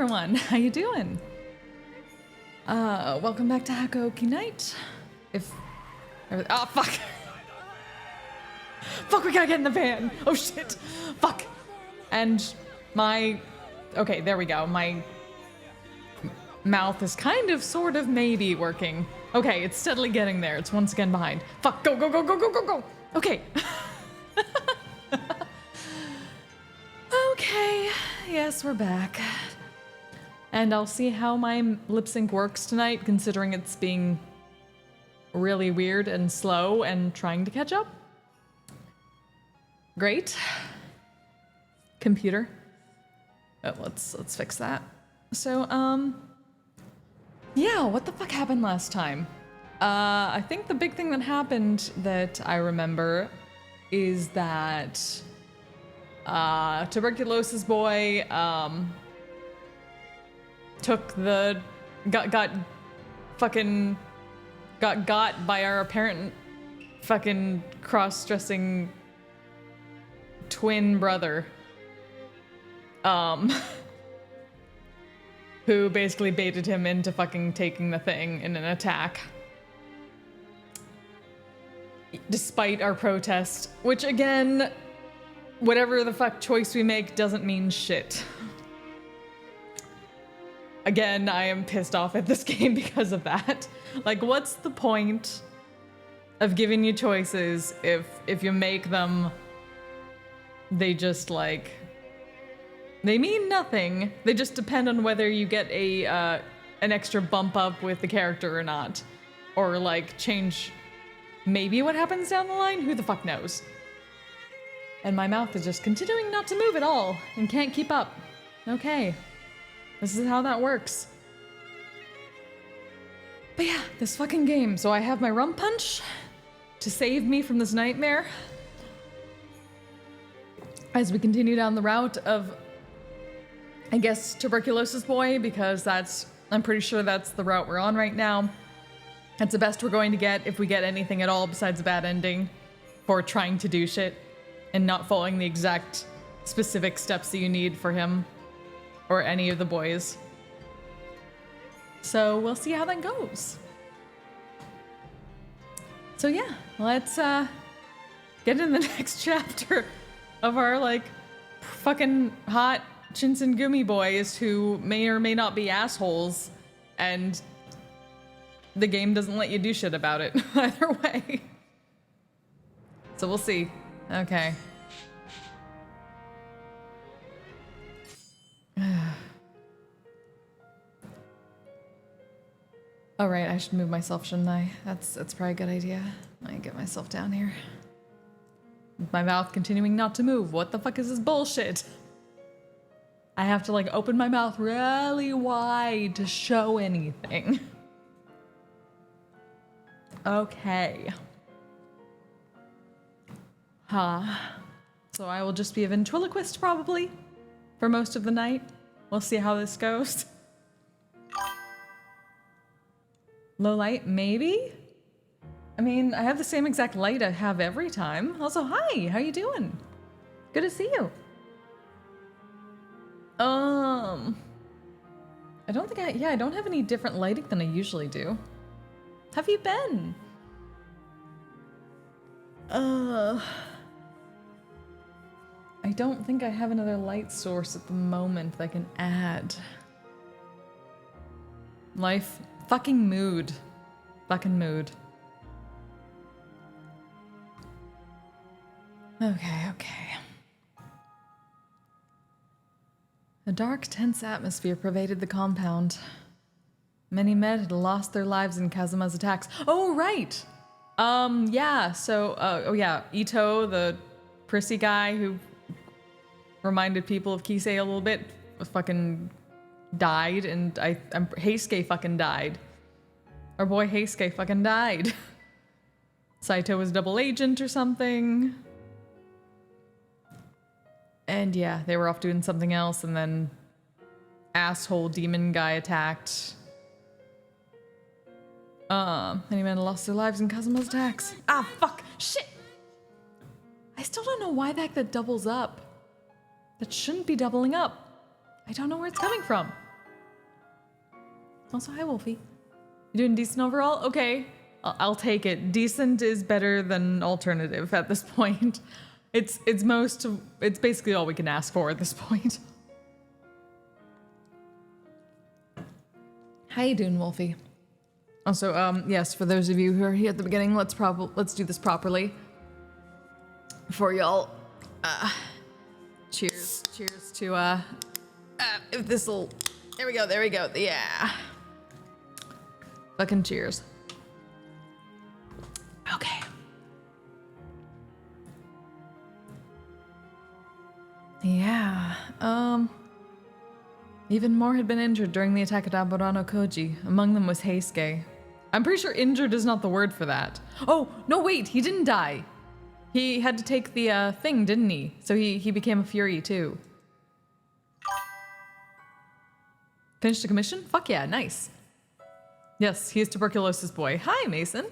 everyone. How you doing? Welcome back to Hakuoki Night. Oh, fuck. Fuck, we gotta get in the van. Oh, shit. Fuck. And okay, there we go. My mouth is kind of, sort of, maybe working. Okay, it's steadily getting there. It's once again behind. Fuck, go, go, go, go, go, go, go. Okay. Okay, yes, we're back. And I'll see how my lip sync works tonight, considering it's being really weird and slow and trying to catch up. Great. Computer. Oh, let's fix that. So, yeah, what the fuck happened last time? I think the big thing that happened that I remember is that Tuburculosis Boi got by our apparent fucking cross-dressing twin brother, who basically baited him into fucking taking the thing in an attack. Despite our protest, which again, whatever the fuck choice we make doesn't mean shit. Again, I am pissed off at this game because of that. Like, what's the point of giving you choices if you make them, they just like, they mean nothing. They just depend on whether you get an extra bump up with the character or not. Or like change maybe what happens down the line? Who the fuck knows? And my mouth is just continuing not to move at all and can't keep up. Okay. This is how that works. But yeah, this fucking game. So I have my rum punch to save me from this nightmare. As we continue down the route of, I guess, Tuburculosis Boi, because I'm pretty sure that's the route we're on right now. That's the best we're going to get if we get anything at all besides a bad ending for trying to do shit and not following the exact specific steps that you need for him or any of the boys. So we'll see how that goes. So yeah, let's get in the next chapter of our like fucking hot Shinsengumi boys who may or may not be assholes, and the game doesn't let you do shit about it either way. So we'll see. Okay. All right, I should move myself, shouldn't I? That's probably a good idea. I get myself down here. My mouth continuing not to move. What the fuck is this bullshit? I have to like open my mouth really wide to show anything. Okay. So I will just be a ventriloquist probably for most of the night. We'll see how this goes. Low light, maybe? I mean, I have the same exact light I have every time. Also, hi, how you doing? Good to see you. I don't think I don't have any different lighting than I usually do. Have you been? I don't think I have another light source at the moment that I can add. Life, fucking mood. Fucking mood. Okay. A dark, tense atmosphere pervaded the compound. Many men had lost their lives in Kazuma's attacks. Oh, right! Yeah, so, Ito, the prissy guy who reminded people of Kisei a little bit, fucking died, and Heisuke fucking died. Our boy Heisuke fucking died. Saito was double agent or something. And yeah, they were off doing something else, and then asshole demon guy attacked. Many men lost their lives in Kazuma's attacks. Ah, fuck! Shit! I still don't know why the heck that doubles up. That shouldn't be doubling up. I don't know where it's coming from. Also, hi, Wolfie. You doing decent overall? Okay, I'll take it. Decent is better than alternative at this point. It's basically all we can ask for at this point. How you doing, Wolfie? Also, yes, for those of you who are here at the beginning, let's do this properly. For y'all, cheers to if this'll, there we go, yeah. Fucking cheers. Okay. Yeah, even more had been injured during the attack at Aburano Koji. Among them was Heisuke. I'm pretty sure injured is not the word for that. Oh, no, wait, he didn't die. He had to take the thing, didn't he? So he became a Fury too. Finished the commission? Fuck yeah, nice. Yes, he is Tuburculosis Boi. Hi, Mason.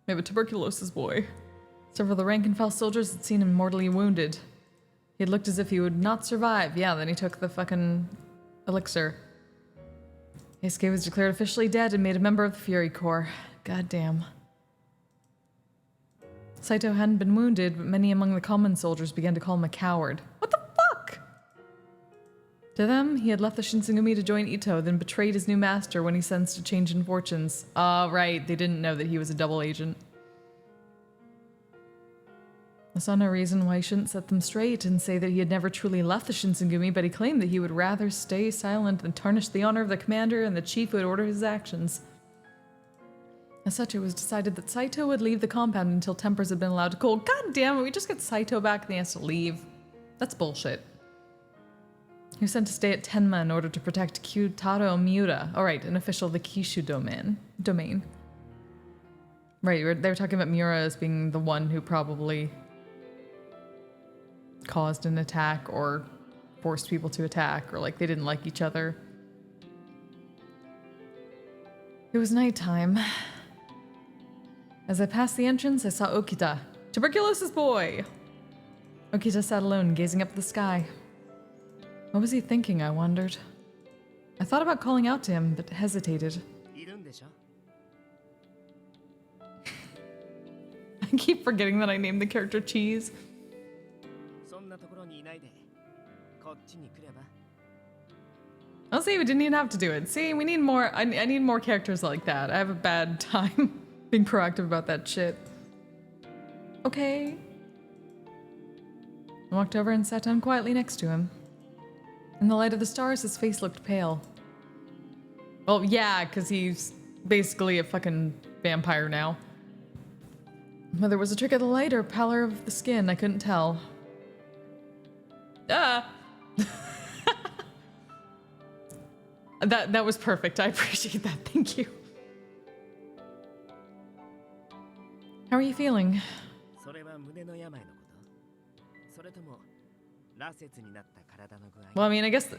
We have a Tuberculosis Boi. Several of the rank-and-file soldiers had seen him mortally wounded. He had looked as if he would not survive. Yeah, then he took the fucking elixir. Heisuke was declared officially dead and made a member of the Fury Corps. Goddamn. Saito hadn't been wounded, but many among the common soldiers began to call him a coward. What the fuck? To them, he had left the Shinsengumi to join Ito, then betrayed his new master when he sensed a change in fortunes. Right, they didn't know that he was a double agent. I saw no reason why he shouldn't set them straight and say that he had never truly left the Shinsengumi, but he claimed that he would rather stay silent than tarnish the honor of the commander and the chief who would order his actions. As such, it was decided that Saito would leave the compound until tempers had been allowed to cool. God damn it, we just got Saito back and he has to leave. That's bullshit. He was sent to stay at Tenma in order to protect Kyutaro Miura. Alright, an official of the Kishu domain. Right, they were talking about Miura as being the one who probably caused an attack or forced people to attack, or like they didn't like each other. It was nighttime. As I passed the entrance, I saw Okita. Tuberculosis Boi! Okita sat alone, gazing up at the sky. What was he thinking, I wondered. I thought about calling out to him, but hesitated. I keep forgetting that I named the character Cheese. I'll say we didn't even have to do it. See, we need more. I need more characters like that. I have a bad time being proactive about that shit. Okay. I walked over and sat down quietly next to him. In the light of the stars, his face looked pale. Well, yeah, because he's basically a fucking vampire now. Whether it was a trick of the light or pallor of the skin, I couldn't tell. That was perfect. I appreciate that. Thank you. How are you feeling? Well, I mean, I guess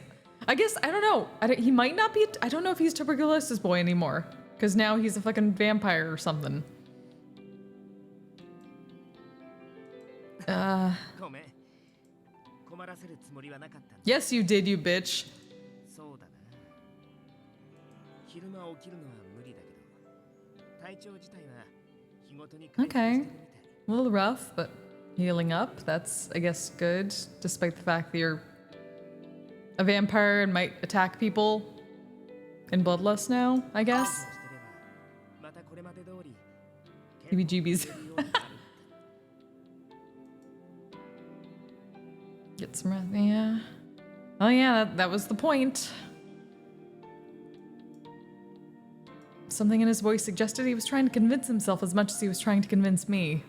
I don't know. He might not be. I don't know if he's Tuberculosis Boi anymore, because now he's a fucking vampire or something. Yes, you did, you bitch. Okay. A little rough, but healing up. That's, I guess, good, despite the fact that you're a vampire and might attack people in bloodlust now, I guess. heebie-jeebies. Get some rest, yeah. Oh yeah, that was the point. Something in his voice suggested he was trying to convince himself as much as he was trying to convince me.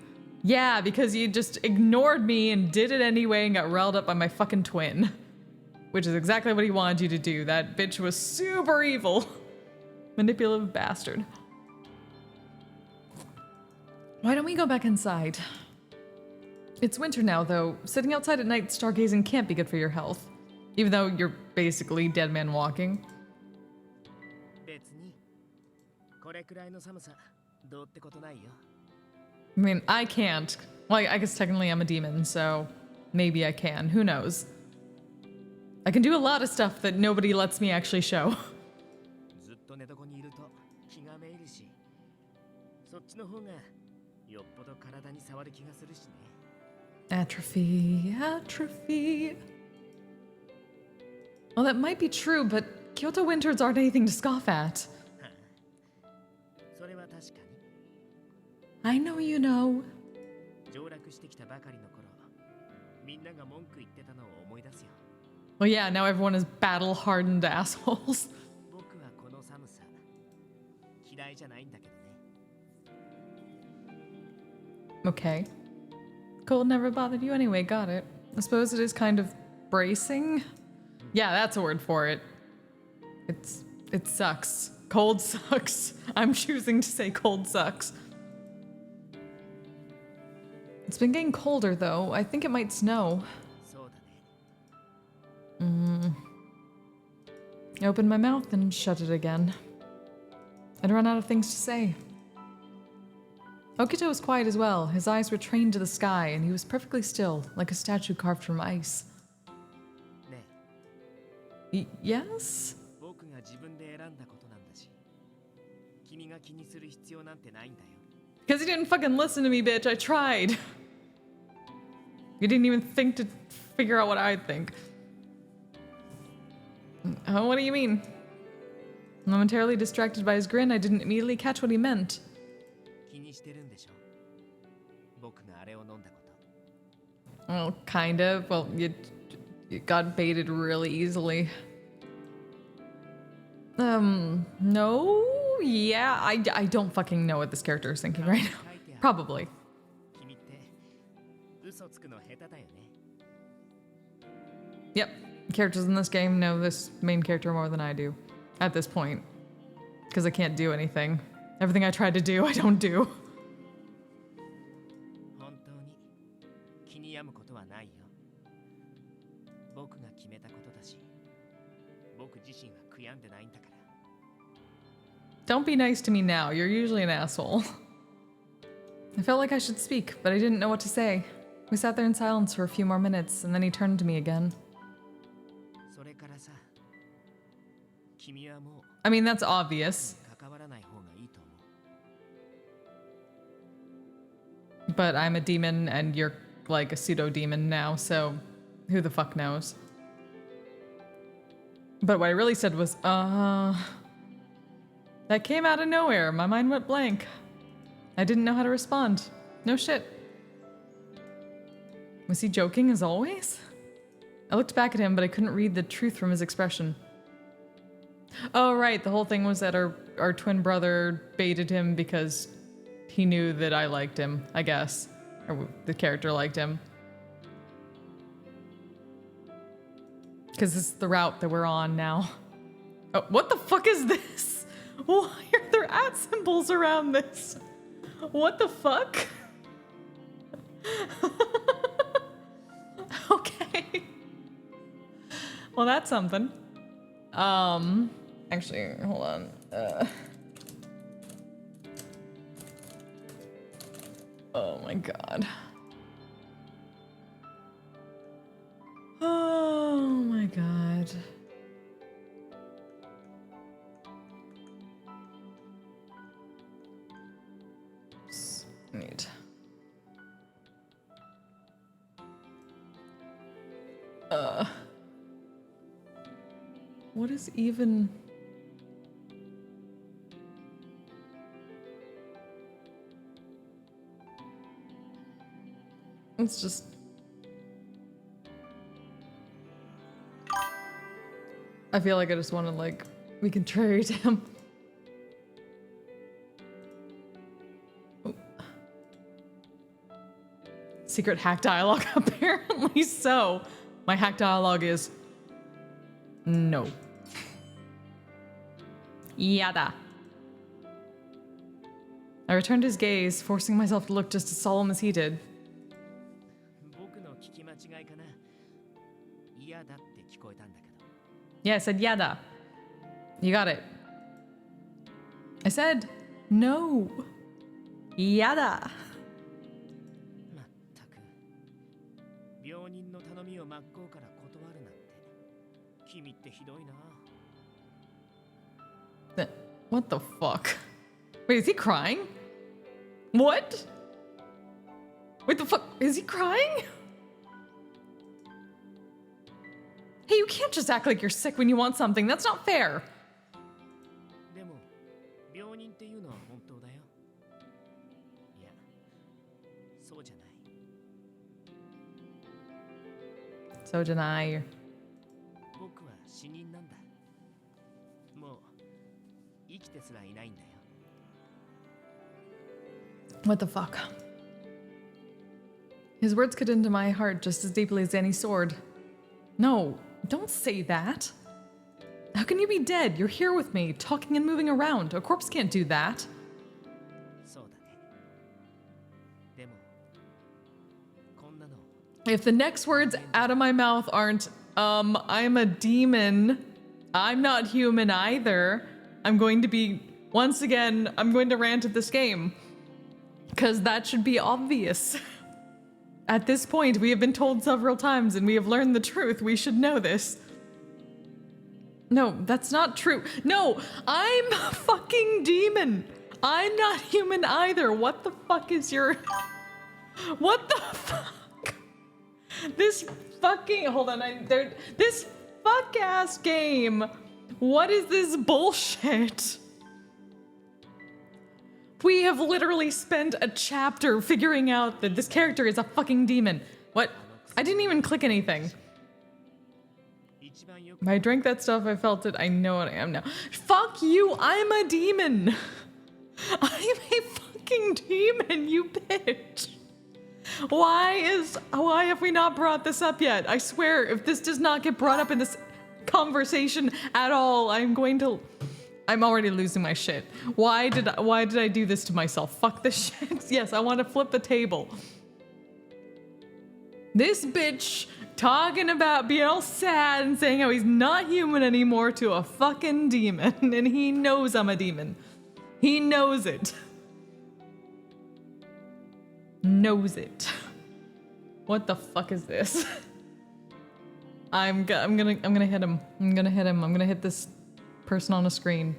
Yeah, because you just ignored me and did it anyway and got riled up by my fucking twin. Which is exactly what he wanted you to do. That bitch was super evil. Manipulative bastard. Why don't we go back inside? It's winter now, though. Sitting outside at night stargazing can't be good for your health. Even though you're basically dead man walking. I mean, I can't. Well, I guess technically I'm a demon, so maybe I can. Who knows? I can do a lot of stuff that nobody lets me actually show. Atrophy, atrophy. Well, that might be true, but Kyoto winters aren't anything to scoff at. I know you know. Well, yeah, now everyone is battle-hardened assholes. Okay. Cold never bothered you anyway, got it. I suppose it is kind of bracing? Yeah, that's a word for it. It sucks. Cold sucks. I'm choosing to say cold sucks. It's been getting colder though. I think it might snow. I opened my mouth and shut it again. I'd run out of things to say. Okito was quiet as well. His eyes were trained to the sky, and he was perfectly still, like a statue carved from ice. Yes? Because you didn't fucking listen to me, bitch. I tried. You didn't even think to figure out what I'd think. What do you mean? Momentarily distracted by his grin, I didn't immediately catch what he meant. Well, kind of. Well, you got baited really easily. No? Yeah, I don't fucking know what this character is thinking right now. Probably. Yep. Characters in this game know this main character more than I do. At this point. Because I can't do anything. Everything I tried to do, I don't do. Don't be nice to me now. You're usually an asshole. I felt like I should speak, but I didn't know what to say. We sat there in silence for a few more minutes, and then he turned to me again. I mean, that's obvious. But I'm a demon, and you're like a pseudo-demon now, so who the fuck knows? But what I really said was, that came out of nowhere. My mind went blank. I didn't know how to respond. No shit. Was he joking as always? I looked back at him, but I couldn't read the truth from his expression. Oh, right. The whole thing was that our twin brother baited him because he knew that I liked him, I guess. Or the character liked him. Because this is the route that we're on now. Oh, what the fuck is this? Why are there @ symbols around this? What the fuck? Okay. Well, that's something. Actually, hold on. Oh my god. Oh my god. Neat. What is even... It's just... I feel like I just want to, like, we can trade him. Oh. Secret hack dialogue, apparently so. My hack dialogue is... No. Yada. I returned his gaze, forcing myself to look just as solemn as he did. Yeah, I said yada. You got it. I said no. Yada. What the fuck? Wait, is he crying? What? Wait, the fuck? Is he crying? Hey, you can't just act like you're sick when you want something. That's not fair. So deny. What the fuck? His words cut into my heart just as deeply as any sword. No, don't say that. How can you be dead? You're here with me, talking and moving around. A corpse can't do that. If the next words out of my mouth aren't, I'm a demon, I'm not human either, I'm going to be, once again, I'm going to rant at this game. Because that should be obvious. At this point, we have been told several times and we have learned the truth. We should know this. No, that's not true. No, I'm a fucking demon. I'm not human either. What the fuck is your... What the fuck? This fucking... Hold on. This fuck-ass game. What is this bullshit? We have literally spent a chapter figuring out that this character is a fucking demon. What? I didn't even click anything. If I drank that stuff, I felt it. I know what I am now. Fuck you, I'm a demon. I'm a fucking demon, you bitch. Why have we not brought this up yet? I swear, if this does not get brought up in this conversation at all, I'm already losing my shit. Why did I do this to myself? Fuck this shit. Yes, I want to flip the table. This bitch talking about being all sad and saying how he's not human anymore to a fucking demon. And he knows I'm a demon. He knows it. Knows it. What the fuck is this? I'm gonna hit him. I'm gonna hit him. I'm gonna hit this person on a screen.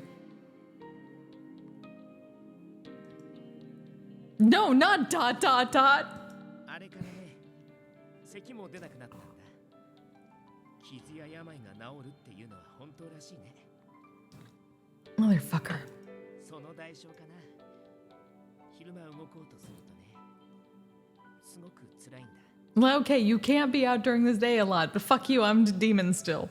No, not ... Motherfucker. Well, okay, you can't be out during this day a lot, but fuck you, I'm a demon still.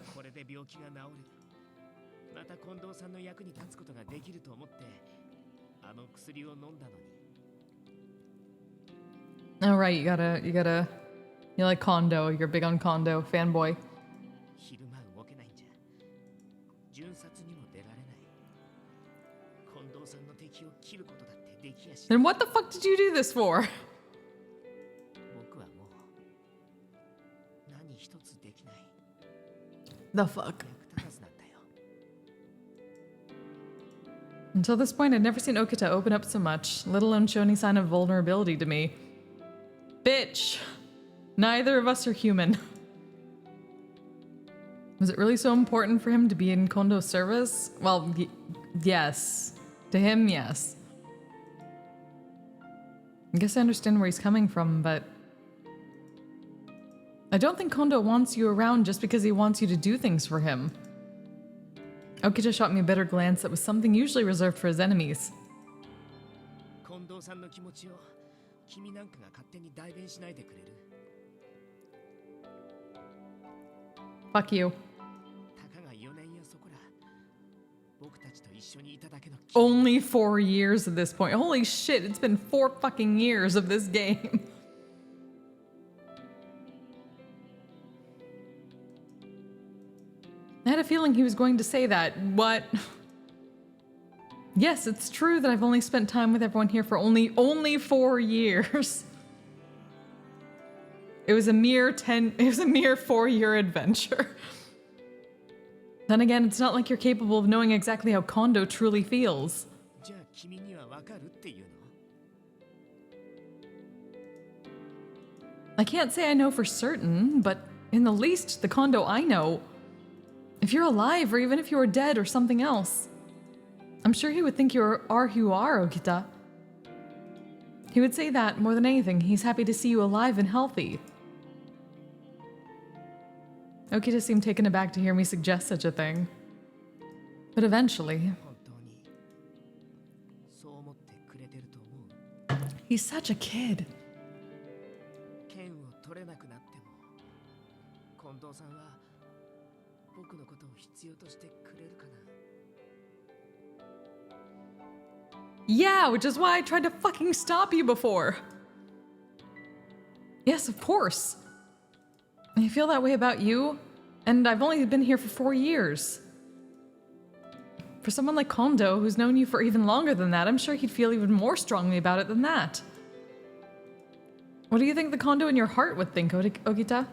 All right, you like Kondo, you're big on Kondo, fanboy. Then what the fuck did you do this for? The fuck? Until this point, I'd never seen Okita open up so much, let alone show any sign of vulnerability to me. Bitch! Neither of us are human. Was it really so important for him to be in Kondo's service? Well, yes. To him, yes. I guess I understand where he's coming from, but... I don't think Kondo wants you around just because he wants you to do things for him. Okita shot me a bitter glance that was something usually reserved for his enemies. Fuck you. Only 4 years at this point. Holy shit, it's been 4 fucking years of this game. I had a feeling he was going to say that. What? Yes, it's true that I've only spent time with everyone here for only 4 years. It was a mere 4-year adventure. Then again, it's not like you're capable of knowing exactly how Kondo truly feels. I can't say I know for certain, but in the least, the Kondo I know, If you're alive, or even if you were dead or something else. I'm sure he would think you are who you are, Okita. He would say that more than anything. He's happy to see you alive and healthy. Okita seemed taken aback to hear me suggest such a thing. But eventually... He's such a kid. Yeah, which is why I tried to fucking stop you before. Yes, of course. I feel that way about you, and I've only been here for 4 years. For someone like Kondo, who's known you for even longer than that, I'm sure he'd feel even more strongly about it than that. What do you think the Kondo in your heart would think, Okita?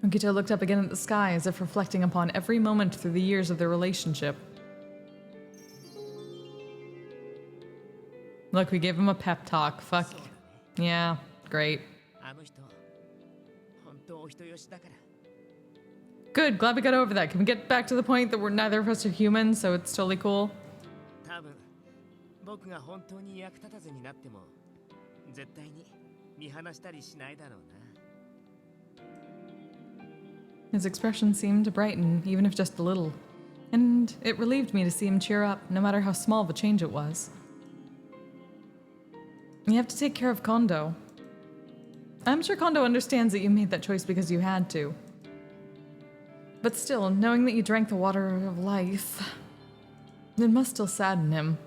Okita looked up again at the sky as if reflecting upon every moment through the years of their relationship. Look, we gave him a pep talk. Fuck. Yeah, great. Good, glad we got over that. Can we get back to the point that we're neither of us are human, so it's totally cool? His expression seemed to brighten, even if just a little. And it relieved me to see him cheer up, no matter how small of a change it was. You have to take care of Kondo. I'm sure Kondo understands that you made that choice because you had to. But still, knowing that you drank the water of life, it must still sadden him.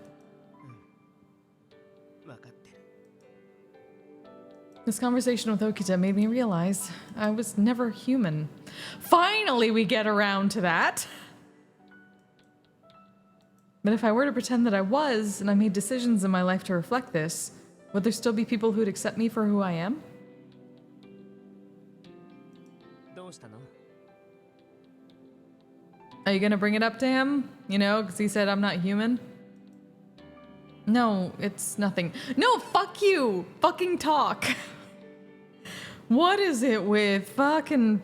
This conversation with Okita made me realize I was never human. Finally, we get around to that! But if I were to pretend that I was, and I made decisions in my life to reflect this, would there still be people who would accept me for who I am? Are you gonna bring it up to him? You know, because he said I'm not human? No, it's nothing. No, fuck you! Fucking talk! What is it with fucking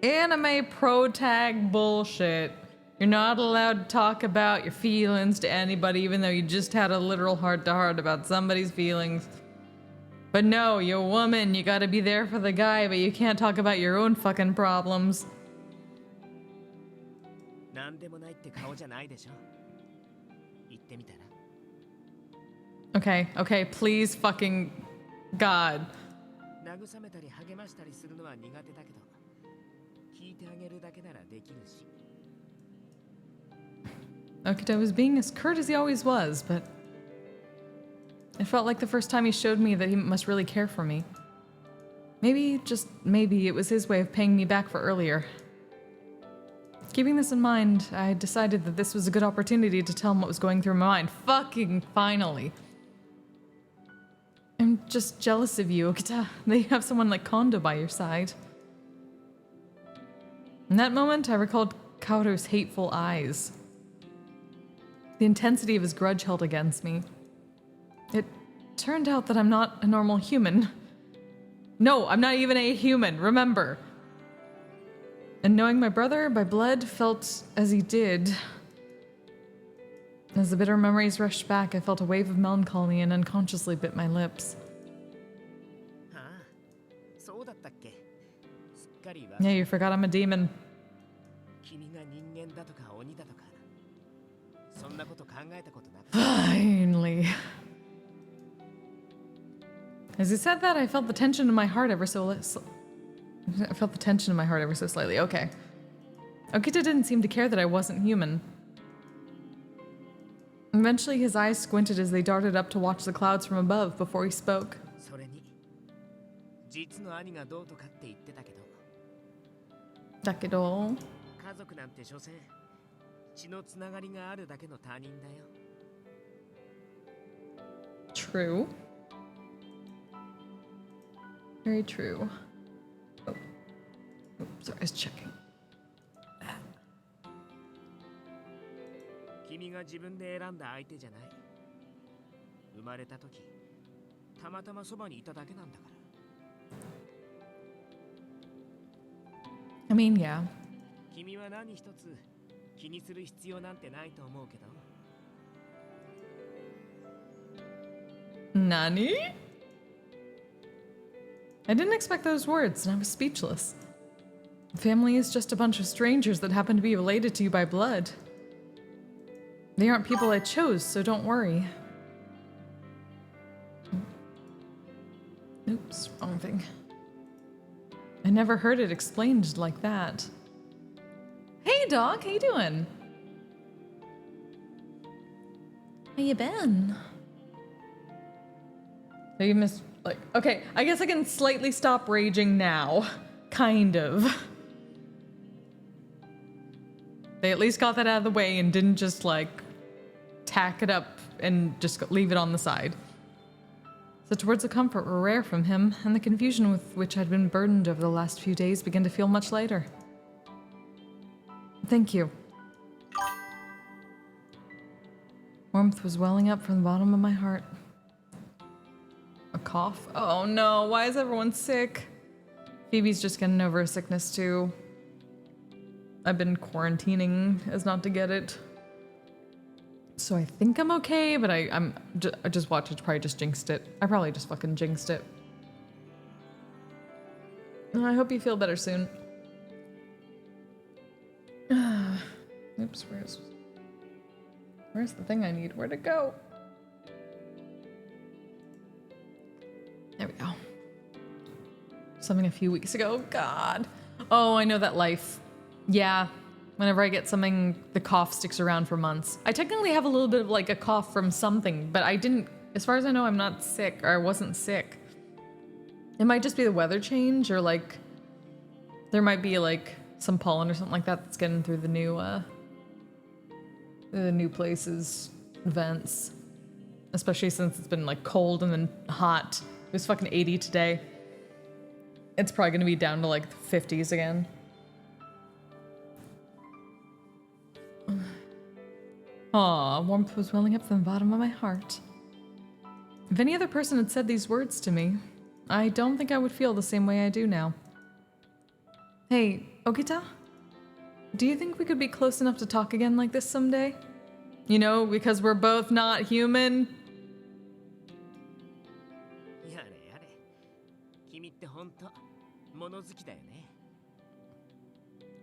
anime pro tag bullshit? You're not allowed to talk about your feelings to anybody, even though you just had a literal heart-to-heart about somebody's feelings. But no, you're a woman, you gotta be there for the guy, but you can't talk about your own fucking problems. Okay, please fucking God. Okita was being as curt as he always was, but it felt like the first time he showed me that he must really care for me. Maybe, just maybe, it was his way of paying me back for earlier. Keeping this in mind, I decided that this was a good opportunity to tell him what was going through my mind. Fucking finally. I'm just jealous of you, Okita, that you have someone like Kondo by your side. In that moment, I recalled Kaoru's hateful eyes. The intensity of his grudge held against me. It turned out that I'm not a normal human. No, I'm not even a human, remember. And knowing my brother by blood felt as he did. As the bitter memories rushed back, I felt a wave of melancholy and unconsciously bit my lips. Yeah, you forgot I'm a demon. Finally. As he said that, I felt the tension in my heart ever so slightly. Okay. Okita didn't seem to care that I wasn't human. Eventually, his eyes squinted as they darted up to watch the clouds from above before he spoke. Dakedo. True. Very true. Oh, sorry, I was checking. I mean, yeah. 君は何一つ気にする必要なんてないと思うけど。Nani? I didn't expect those words, and I was speechless. Family is just a bunch of strangers that happen to be related to you by blood. They aren't people I chose, so don't worry. Oops, wrong thing. I never heard it explained like that. Hey, dog, how you doing? How you been? So you missed, like, okay, I guess I can slightly stop raging now. Kind of. They at least got that out of the way and didn't just, like, tack it up and just leave it on the side. Such words of comfort were rare from him, and the confusion with which I'd been burdened over the last few days began to feel much lighter. Thank you. Warmth was welling up from the bottom of my heart. A cough? Oh no, why is everyone sick? Phoebe's just getting over a sickness too. I've been quarantining as not to get it. So I think I'm okay, but I just watched it, probably just jinxed it. I probably just fucking jinxed it. I hope you feel better soon. Oops, where's the thing I need? Where'd it go? There we go. Something a few weeks ago. God. Oh, I know that life. Yeah. Whenever I get something, the cough sticks around for months. I technically have a little bit of like a cough from something, but I didn't, as far as I know, I'm not sick, or I wasn't sick. It might just be the weather change, or like, there might be like some pollen or something like that that's getting through the new places, vents. Especially since it's been like cold and then hot. It was fucking 80 today. It's probably gonna be down to like the 50s again. Aw, warmth was welling up from the bottom of my heart. If any other person had said these words to me, I don't think I would feel the same way I do now. Hey, Okita? Do you think we could be close enough to talk again like this someday? You know, because we're both not human?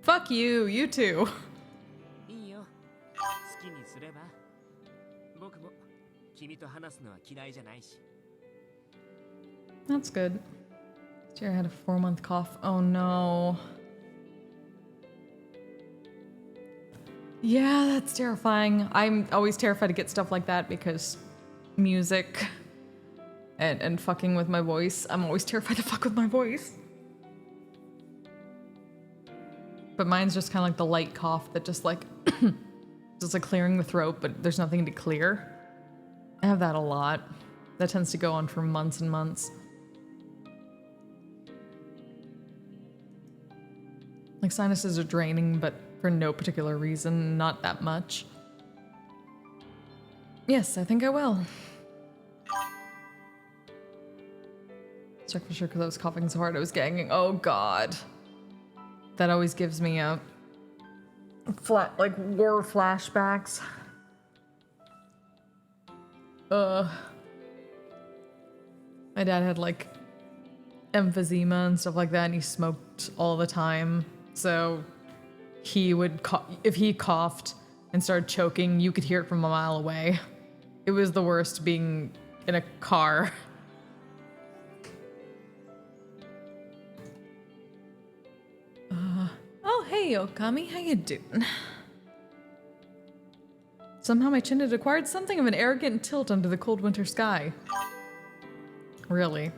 Fuck you, you too. That's good. Jared had a 4-month cough. Oh no. Yeah, that's terrifying. I'm always terrified to get stuff like that because music and fucking with my voice. I'm always terrified to fuck with my voice. But mine's just kind of like the light cough that just like, just like clearing the throat, but there's nothing to clear. I have that a lot. That tends to go on for months and months. Like sinuses are draining, but for no particular reason, not that much. Yes, I think I will. Check for sure because I was coughing so hard I was gagging. Oh god. That always gives me a like war flashbacks. My dad had like emphysema and stuff like that, and he smoked all the time. So he would, if he coughed and started choking, you could hear it from a mile away. It was the worst being in a car. Oh, hey, Okami, how you doing? Somehow my chin had acquired something of an arrogant tilt under the cold winter sky. Really?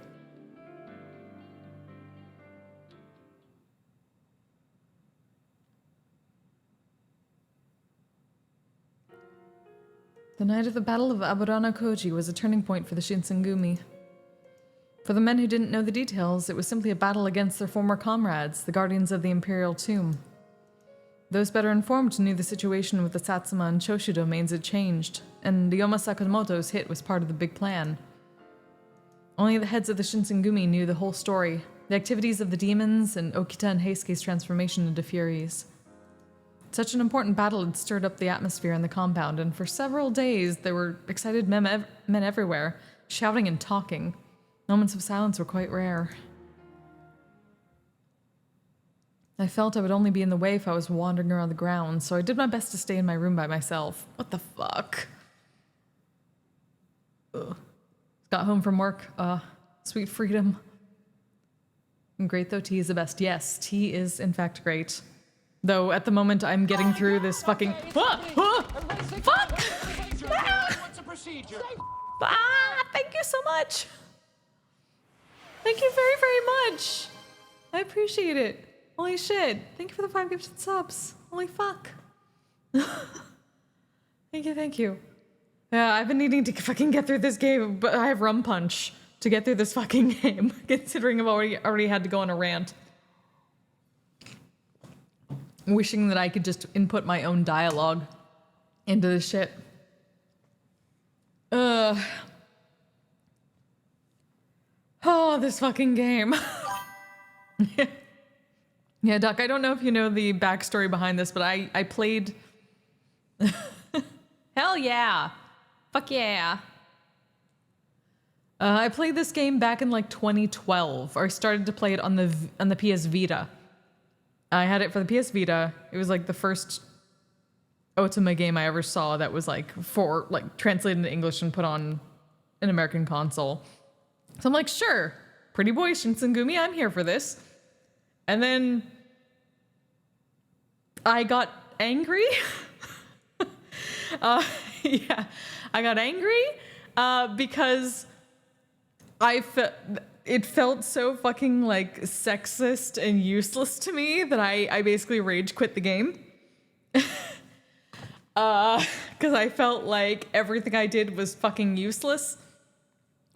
The night of the Battle of Aburana Koji was a turning point for the Shinsengumi. For the men who didn't know the details, it was simply a battle against their former comrades, the Guardians of the Imperial Tomb. Those better informed knew the situation with the Satsuma and Choshu domains had changed, and Ryoma Sakamoto's hit was part of the big plan. Only the heads of the Shinsengumi knew the whole story, the activities of the demons, and Okita and Heisuke's transformation into furies. Such an important battle had stirred up the atmosphere in the compound, and for several days there were excited men everywhere, shouting and talking. Moments of silence were quite rare. I felt I would only be in the way if I was wandering around the grounds, so I did my best to stay in my room by myself. What the fuck? Ugh. Got home from work. Sweet freedom. Great though, tea is the best. Yes, tea is in fact great. Though at the moment I'm getting through this fucking... Fuck! Thank you so much! Thank you very, very much! I appreciate it. Holy shit. Thank you for the 5 gifted subs. Holy fuck. Thank you. Yeah, I've been needing to fucking get through this game, but I have rum punch to get through this fucking game, considering I've already had to go on a rant. Wishing that I could just input my own dialogue into this shit. Oh, this fucking game. Yeah, Duck, I don't know if you know the backstory behind this, but I played... Hell yeah. Fuck yeah. I played this game back in like 2012, or I started to play it on the PS Vita. I had it for the PS Vita. It was like the first Otama game I ever saw that was like translated into English and put on an American console. So I'm like, sure, Pretty Boy Shinsengumi, I'm here for this. And then I got angry. Yeah, I got angry because it felt so fucking like sexist and useless to me that I basically rage quit the game. Because I felt like everything I did was fucking useless.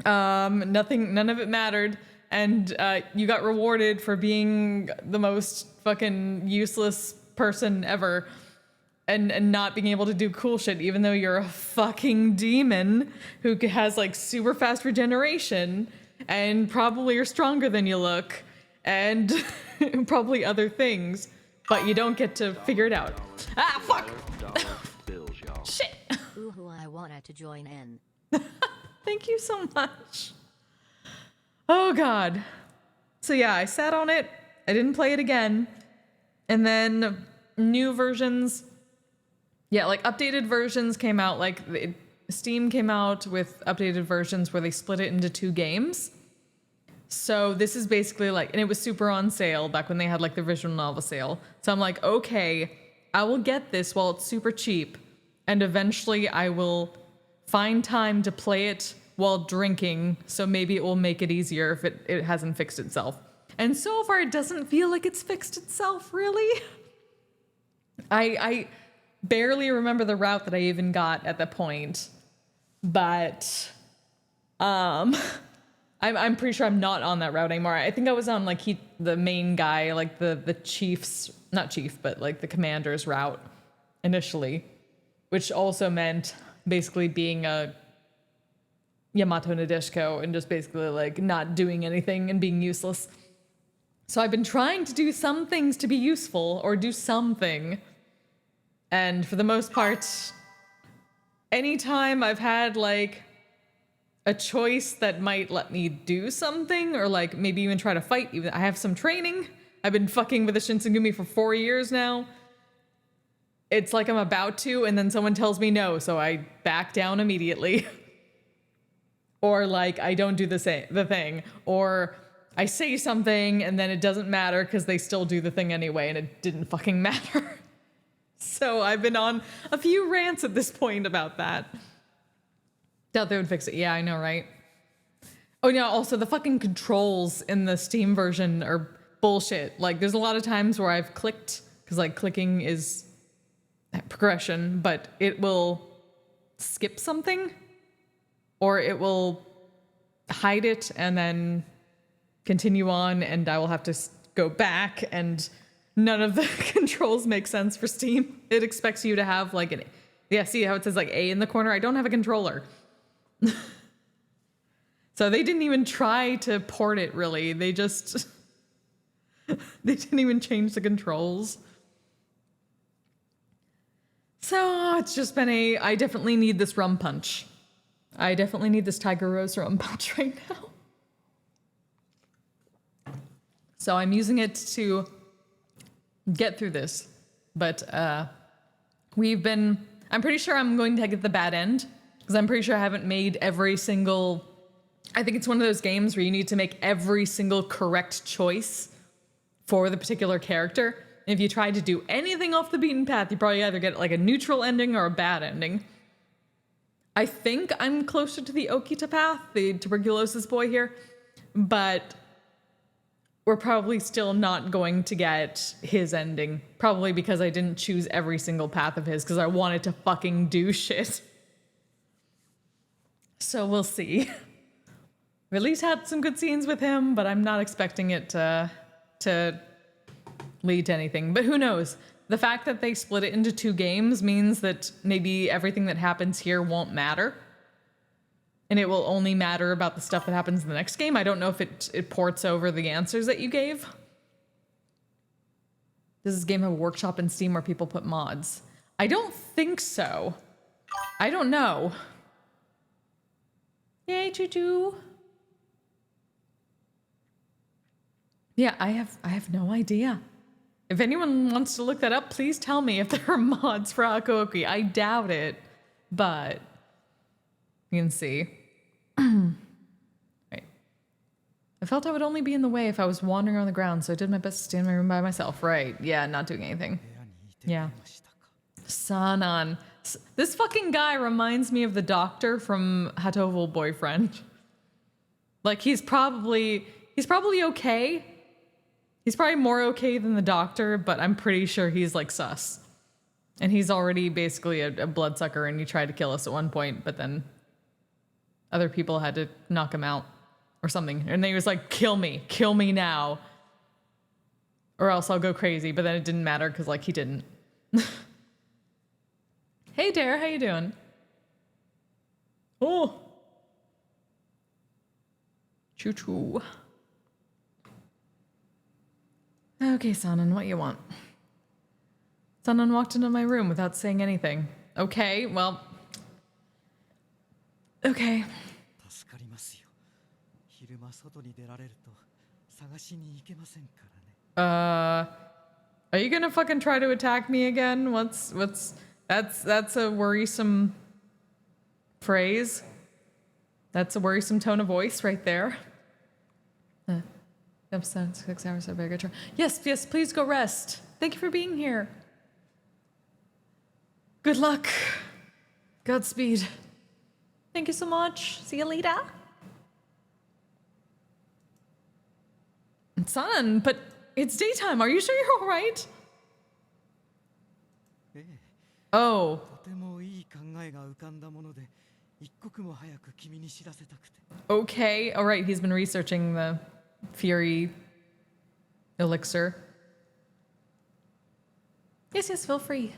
None of it mattered. And you got rewarded for being the most fucking useless person ever. And not being able to do cool shit, even though you're a fucking demon who has like super fast regeneration and probably are stronger than you look and probably other things, but you don't get to figure it out. Ah, fuck! Shit! Ooh, I wanted to join in. Thank you so much. Oh god. So yeah, I sat on it. I didn't play it again. And then new versions. Yeah, like updated versions came out, like Steam came out with updated versions where they split it into 2 games. So this is basically like, and it was super on sale back when they had like the visual novel sale. So I'm like, okay, I will get this while it's super cheap. And eventually I will find time to play it while drinking. So maybe it will make it easier if it hasn't fixed itself. And so far it doesn't feel like it's fixed itself, really. I barely remember the route that I even got at the point, but I'm pretty sure I'm not on that route anymore. I think I was on like the main guy, like the chief's, not chief, but like the commander's route initially, which also meant basically being a Yamato Nadeshiko and just basically like not doing anything and being useless. So I've been trying to do some things to be useful or do something. And for the most part, anytime I've had like a choice that might let me do something or like maybe even try to fight, even I have some training. I've been fucking with the Shinsengumi for 4 years now. It's like I'm about to, and then someone tells me no, so I back down immediately. Or like I don't do the thing, or I say something and then it doesn't matter because they still do the thing anyway and it didn't fucking matter. So I've been on a few rants at this point about that. Doubt they would fix it. Yeah, I know, right? Oh yeah, also the fucking controls in the Steam version are bullshit. Like there's a lot of times where I've clicked, because like clicking is progression, but it will skip something or it will hide it and then continue on and I will have to go back, and none of the controls make sense for Steam. It expects you to have like see how it says like A in the corner? I don't have a controller. So they didn't even try to port it really. They just They didn't even change the controls. So it's just been I definitely need this rum punch. I definitely need this Tiger Rose rum punch right now. So I'm using it to get through this. But I'm pretty sure I'm going to get the bad end. Because I'm pretty sure I haven't made every single... I think it's one of those games where you need to make every single correct choice for the particular character. And if you try to do anything off the beaten path, you probably either get like a neutral ending or a bad ending. I think I'm closer to the Okita path, the Tuburculosis Boi here, but we're probably still not going to get his ending. Probably because I didn't choose every single path of his because I wanted to fucking do shit. So we'll see. We at least had some good scenes with him, but I'm not expecting it to lead to anything. But who knows? The fact that they split it into 2 games means that maybe everything that happens here won't matter. And it will only matter about the stuff that happens in the next game. I don't know if it ports over the answers that you gave. Does this game have a workshop in Steam where people put mods? I don't think so. I don't know. Yay, choo-choo. Yeah, I have no idea. If anyone wants to look that up, please tell me if there are mods for Hakuoki. I doubt it, but you can see. Right. I felt I would only be in the way if I was wandering on the ground, so I did my best to stay in my room by myself. Right, yeah, not doing anything. Yeah. Sanan. This fucking guy reminds me of the doctor from Hatovel Boyfriend. Like, he's probably okay. He's probably more okay than the doctor, but I'm pretty sure he's like sus. And he's already basically a bloodsucker, and he tried to kill us at one point, but then other people had to knock him out or something. And then he was like, kill me now. Or else I'll go crazy. But then it didn't matter because like he didn't. Hey Dare, how you doing? Oh. Choo-choo. Okay, Sanan, what you want? Sanan walked into my room without saying anything. Okay, well... Okay. Are you gonna fucking try to attack me again? That's a worrisome phrase. That's a worrisome tone of voice right there. Episode 6 hours of very good. Yes, please go rest. Thank you for being here. Good luck. Godspeed. Thank you so much. See you later. Son, but it's daytime. Are you sure you're all right? Oh. Okay, all right. He's been researching the Fury elixir. Yes, feel free.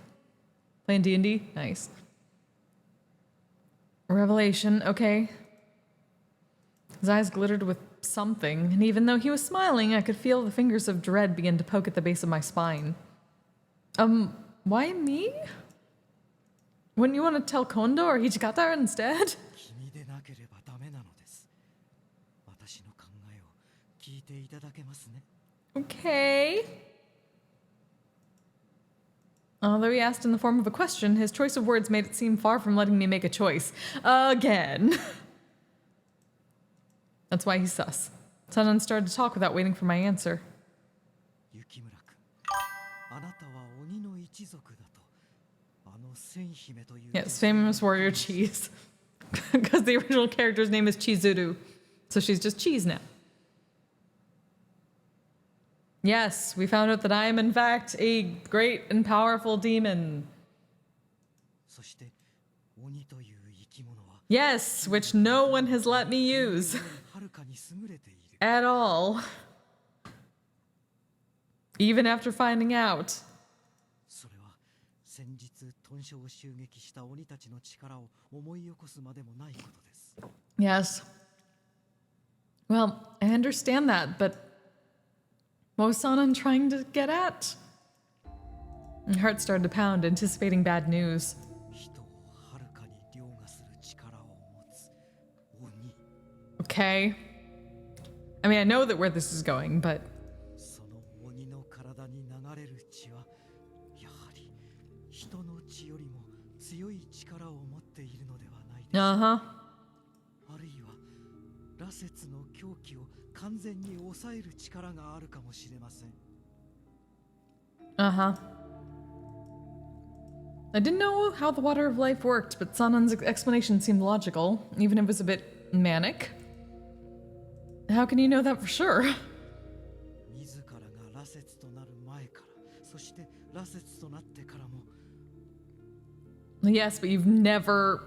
Playing D&D? Nice. Revelation, okay. His eyes glittered with something, and even though he was smiling, I could feel the fingers of dread begin to poke at the base of my spine. Why me? Wouldn't you want to tell Kondo or Hichikata instead? Okay. Although he asked in the form of a question, his choice of words made it seem far from letting me make a choice. Again. That's why he's sus. Sanan started to talk without waiting for my answer. Yes, famous warrior Cheese. Because the original character's name is Chizuru. So she's just Cheese now. Yes, we found out that I am in fact a great and powerful demon. Yes, which no one has let me use. At all. Even after finding out. Yes. Well, I understand that, but What was Sanan trying to get at? My heart started to pound, anticipating bad news. Okay. I mean, I know that where this is going, but... Uh-huh. Uh-huh. I didn't know how the water of life worked, but Sanan's explanation seemed logical, even if it was a bit manic. How can you know that for sure? Yes, but you've never...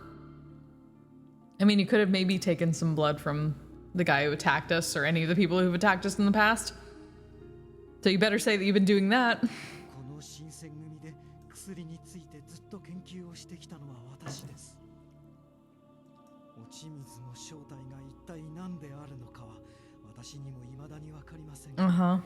I mean, you could have maybe taken some blood from the guy who attacked us or any of the people who've attacked us in the past. So you better say that you've been doing that. Uh-huh.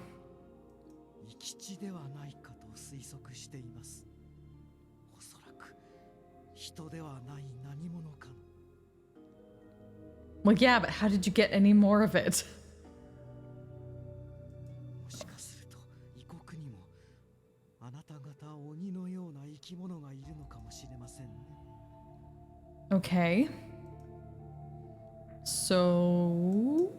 Well, yeah, but how did you get any more of it? Okay. So...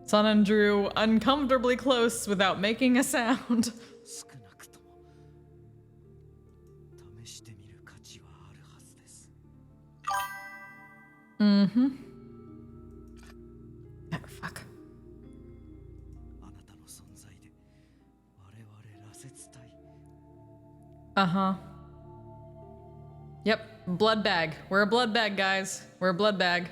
Sanan drew uncomfortably close without making a sound. Mm-hmm. Oh, fuck. Uh-huh. Yep, blood bag. We're a blood bag, guys. We're a blood bag.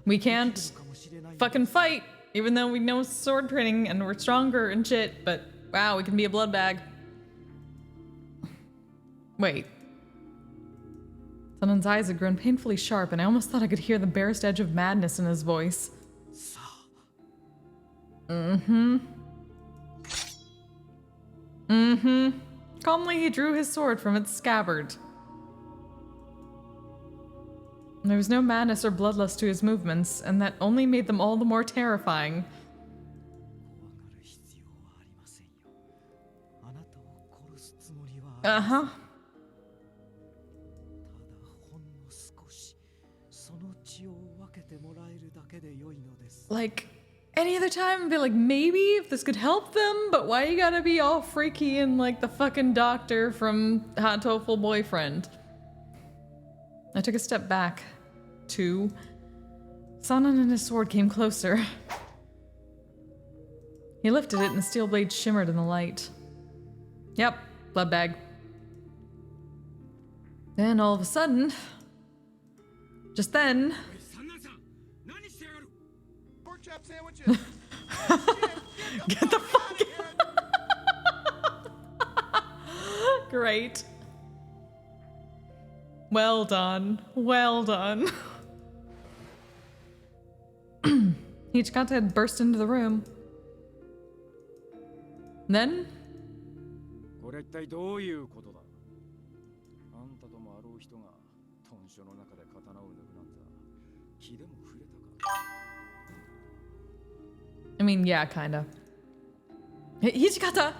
We can't fucking fight, even though we know sword training and we're stronger and shit, but wow, we can be a blood bag. Wait. Sanan's eyes had grown painfully sharp, and I almost thought I could hear the barest edge of madness in his voice. Mm-hmm. Mm-hmm. Calmly, he drew his sword from its scabbard. There was no madness or bloodlust to his movements, and that only made them all the more terrifying. Uh-huh. Like, any other time I'd be like, maybe if this could help them, but why you gotta be all freaky and like the fucking doctor from Hot Boyfriend? I took a step back. 2. Sanan and his sword came closer. He lifted it and the steel blade shimmered in the light. Yep, blood bag. Then all of a sudden, just then... Get the fuck out. Great. Well done. Well done. Hichikata had burst into the room. Then... I mean, yeah, kinda. Hichikata!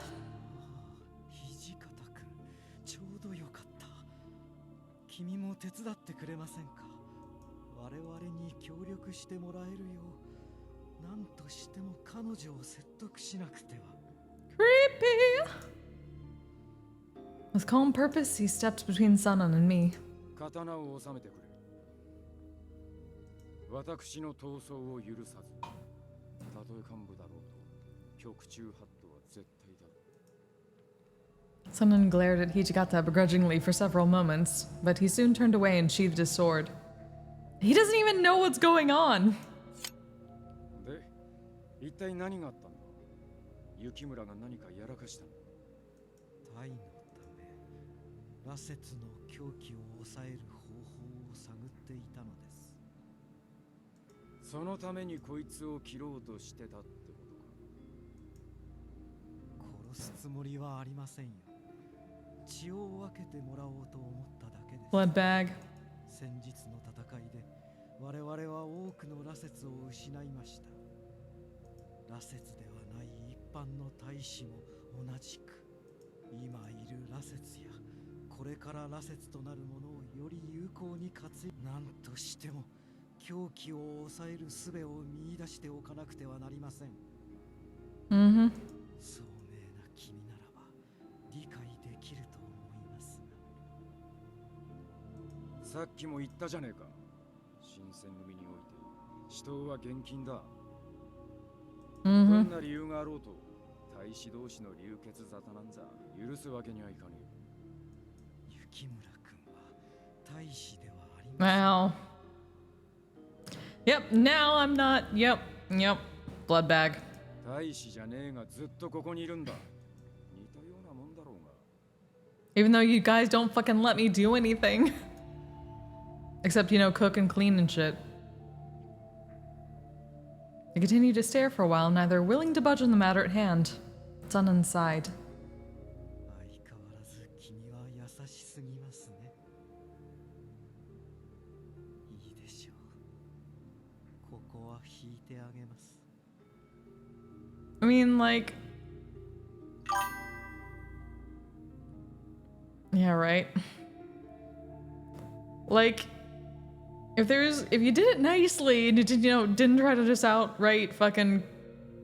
Creepy! With calm purpose, he stepped between Sanan and me. Sanan glared at Hichikata begrudgingly for several moments, but he soon turned away and sheathed his sword. He doesn't even know what's going on! ていたのです。そのためにこいつを切ろうとしてたってことか。殺すつもりはありませんよ。血を分けてもらおうと思っただけです。 Blood bag. 先日の戦いで我々は多くの羅刹を失いました。羅刹ではない一般の大使も同じく、今いる羅刹やこれから羅刹となるものをより有効に活用、何としても狂気を抑える術を見出しておかなくてはなりません。Mm-hmm. 聡明な君ならば理解できると思いますさっきも言ったじゃねえか。新選組において死闘は厳禁だ。どんな理由があろうと大使同士の流血沙汰なんざ許すわけにはいかねえ。雪村君は大使ではありません。 Wow. Yep, now I'm not. Yep. Blood bag. 大使じゃねえがずっとここにいるんだ。似たようなもんだろうが。 Even though you guys don't fucking let me do anything. Except, cook and clean and shit. I continued to stare for a while, neither willing to budge on the matter at hand. Sun sighed. 相変わらず君は優しすぎますね。いいでしょう。ここは引いてあげます。 I mean, like... Yeah, right. Like... If you did it nicely and you didn't try to just outright fucking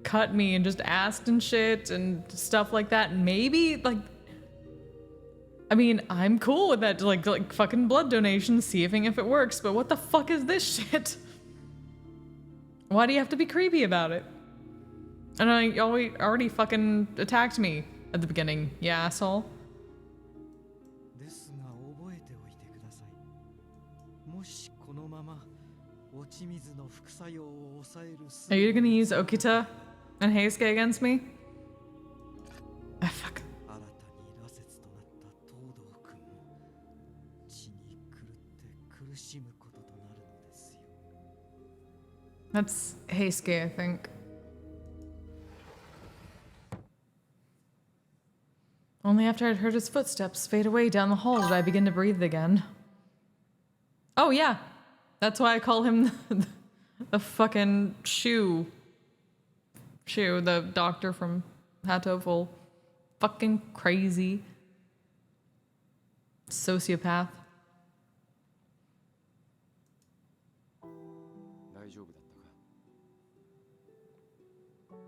cut me and just asked and shit and stuff like that, maybe, like, I mean, I'm cool with that, like fucking blood donation, seeing if it works, but what the fuck is this shit? Why do you have to be creepy about it? And you already fucking attacked me at the beginning, you asshole. ですが覚えておいてください。もしこのまま落ち水の副作用を抑える。 Are you gonna use Okita and Heisuke against me? Ah, fuck. 新たに羅刹となった東堂君も血に狂って苦しむこととなるのですよ。 That's Heisuke, I think. Only after I'd heard his footsteps fade away down the hall did I begin to breathe again. Oh yeah, that's why I call him the fucking Shu, the doctor from Hatoful. Fucking crazy. Sociopath. 大丈夫だったか。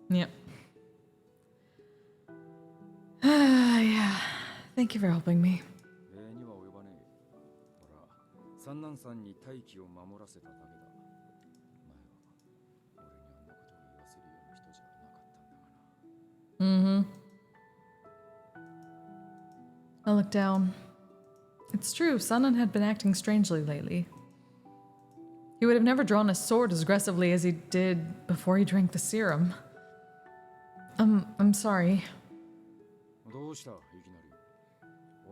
Yep. Yeah. Thank you for helping me. 礼には及ばねえ。ほら、三男さんに大気を守らせただけだ。前は俺にあんなことを言わせるような人じゃなかったんだがな。I looked down. It's true, Sanan had been acting strangely lately. He would have never drawn his sword as aggressively as he did before he drank the serum. I'm sorry. どうしたいきなり。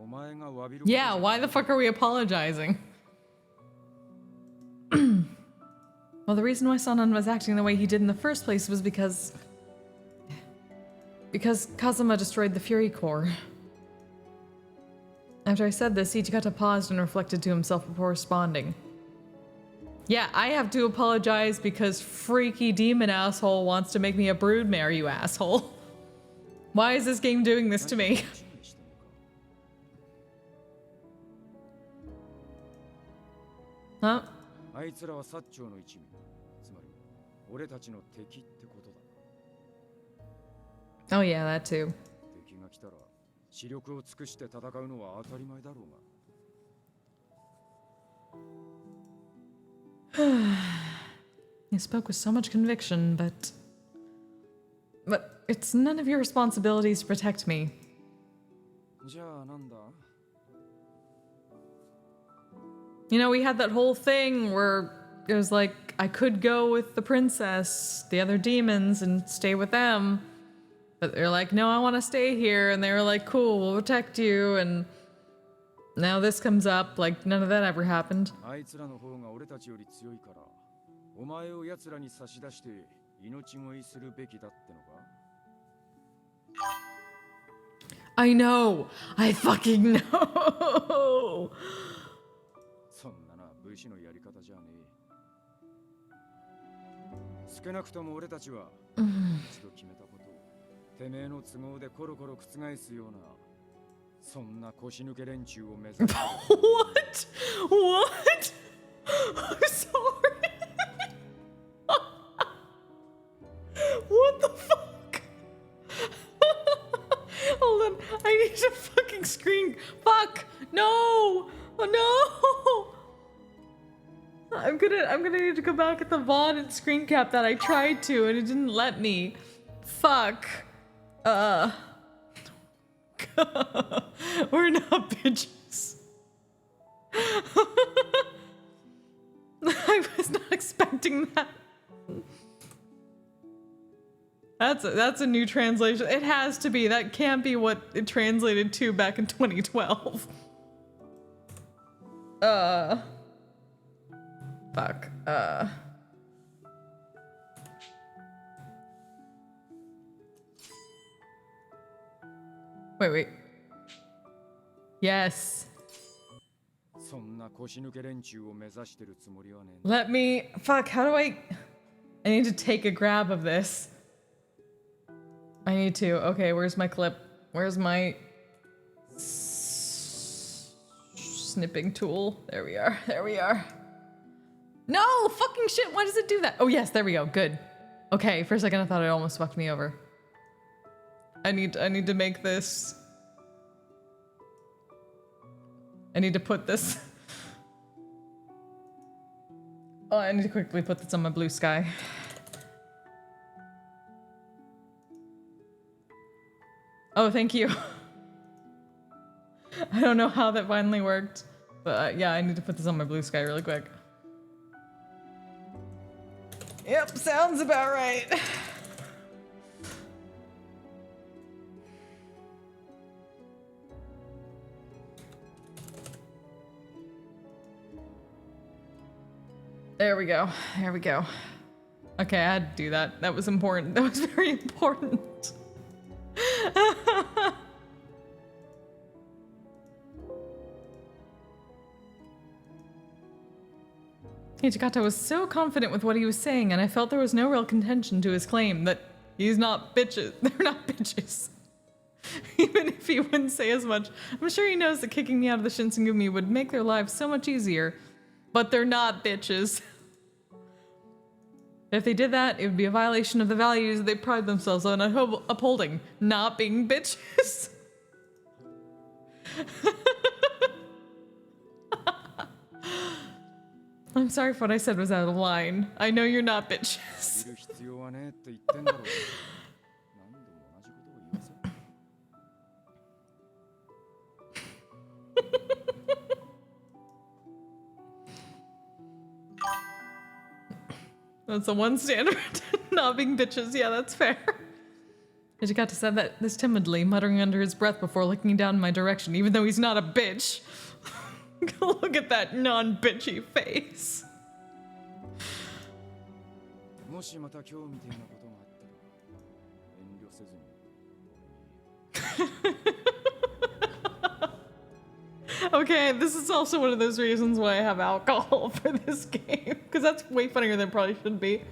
お前が詫びること。 Yeah, why the fuck are we apologizing? Well, the reason why Sanan was acting the way he did in the first place was because Kazuma destroyed the Fury Core. After I said this, Ichigata paused and reflected to himself before responding. Yeah, I have to apologize because freaky demon asshole wants to make me a broodmare, you asshole. Why is this game doing this to me? Huh? あいつらは薩長の一味。つまり、俺たちの敵ってことだ。 Oh yeah, that too. 敵が来たら、視力を尽くして戦うのは当たり前だろうが。 You spoke with so much conviction, but it's none of your responsibilities to protect me. じゃあなんだ? We had that whole thing where it was like I could go with the princess, the other demons, and stay with them. But they're like, no, I want to stay here. And they were like, cool, we'll protect you. And Now this comes up like none of that ever happened. あいつらの方が俺たちより強いから、お前を奴らに差し出して命乞いするべきだってのか? I know! I fucking know! そんなな武士のやり方じゃねえ。少なくとも俺たちは一度決めたことをてめえの都合でコロコロ覆すようなそんな腰抜け連中を目指す。What? What? I'm sorry. What the fuck? Hold on. I need to fucking screen. Fuck. No. Oh, no. I'm gonna need to go back at the VOD and screen cap that. I tried to and it didn't let me. Fuck. We're not bitches. I was not expecting that. That's a new translation. It has to be. That can't be what it translated to back in 2012. Fuck. Wait. Yes. Let me. Fuck, how do I need to take a grab of this. I need to. Okay, where's my clip? Where's my snipping tool? There we are. There we are. No! Fucking shit! Why does it do that? Oh, yes, there we go. Good. Okay, for a second I thought it almost fucked me over. I need to make this. I need to put this. Oh, I need to quickly put this on my blue sky. Oh, thank you. I don't know how that finally worked, but yeah, I need to put this on my blue sky really quick. Yep, sounds about right. There we go. There we go. Okay, I had to do that. That was important. That was very important. Ichikata was so confident with what he was saying, and I felt there was no real contention to his claim that he's not bitches. They're not bitches. Even if he wouldn't say as much, I'm sure he knows that kicking me out of the Shinsengumi would make their lives so much easier. But they're not bitches. If they did that, it would be a violation of the values they pride themselves on upholding, not being bitches. I'm sorry if what I said was out of line. I know you're not bitches. That's the one standard. Not being bitches. Yeah, that's fair. Ichikata said that this timidly, muttering under his breath before looking down in my direction, even though he's not a bitch. Look at that non-bitchy face. Okay, this is also one of those reasons why I have alcohol for this game, because that's way funnier than it probably should be.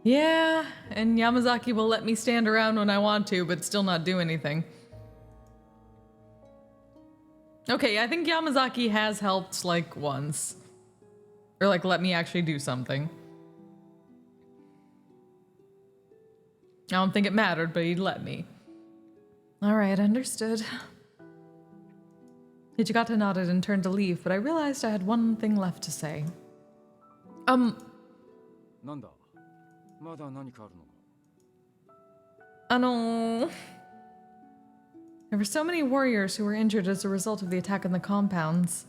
Yeah, and Yamazaki will let me stand around when I want to, but still not do anything. Okay, I think Yamazaki has helped, like, once. Or, like, let me actually do something. I don't think it mattered, but he'd let me. Alright, understood. Ichigata nodded and turned to leave, but I realized I had one thing left to say. There were so many warriors who were injured as a result of the attack on the compounds.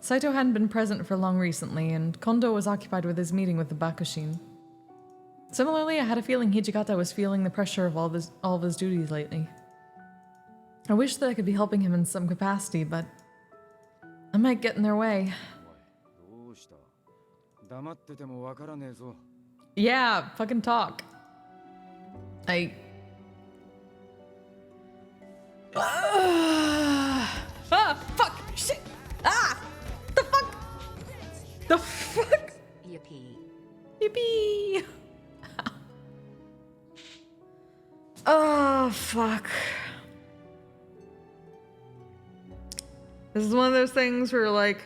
Saito hadn't been present for long recently, and Kondo was occupied with his meeting with the Bakushin. Similarly, I had a feeling Hijikata was feeling the pressure of all of his duties lately. I wish that I could be helping him in some capacity, but I might get in their way. Yeah, fucking talk. Fuck! Shit! The fuck? The fuck? Yippee. Yippee! Oh, fuck. This is one of those things where, like,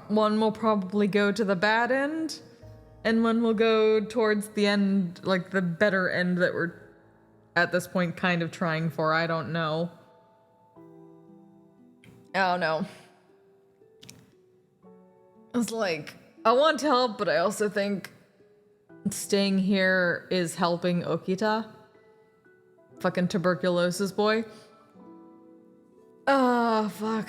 one will probably go to the bad end, and one will go towards the end, like the better end that we're at this point kind of trying for. I don't know. I don't know. It's like, I want to help, but I also think staying here is helping Okita. Fucking tuberculosis boy. Oh, fuck.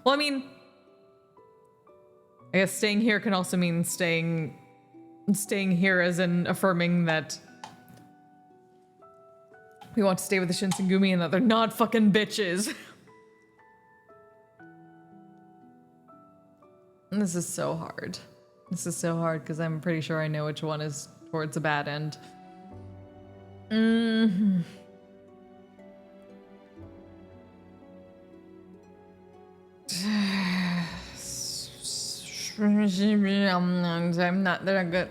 Well, I mean, I guess staying here can also mean staying here as in affirming that we want to stay with the Shinsengumi and that they're not fucking bitches. And this is so hard. This is so hard because I'm pretty sure I know which one is towards the bad end. Mm-hmm. I'm not that good.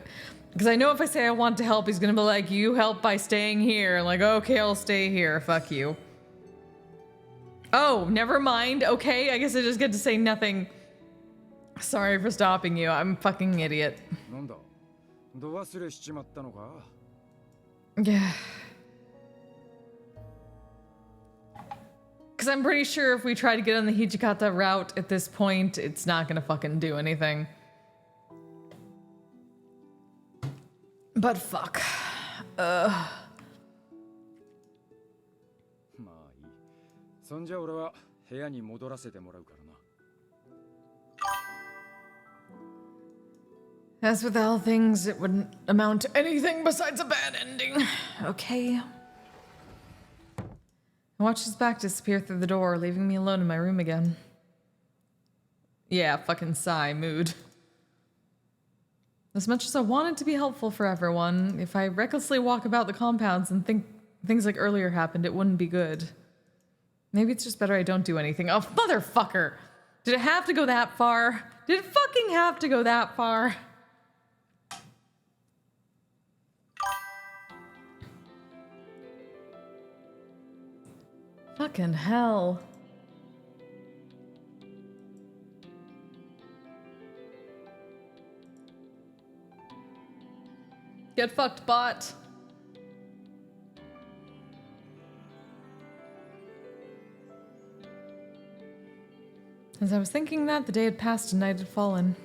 Because I know if I say I want to help, he's gonna be like, you help by staying here. I'm like, okay, I'll stay here. Fuck you. Oh, never mind. Okay, I guess I just get to say nothing. Sorry for stopping you. I'm a fucking idiot. Yeah. Because I'm pretty sure if we try to get on the Hijikata route at this point, it's not gonna fucking do anything. But fuck. As with all things, it wouldn't amount to anything besides a bad ending. Okay. I watched his back disappear through the door, leaving me alone in my room again. Yeah, fucking sigh, mood. As much as I wanted to be helpful for everyone, if I recklessly walk about the compounds and think things like earlier happened, it wouldn't be good. Maybe it's just better I don't do anything. Oh, motherfucker! Did it have to go that far? Did it fucking have to go that far? Fucking hell. Get fucked, bot. As I was thinking that, the day had passed and night had fallen.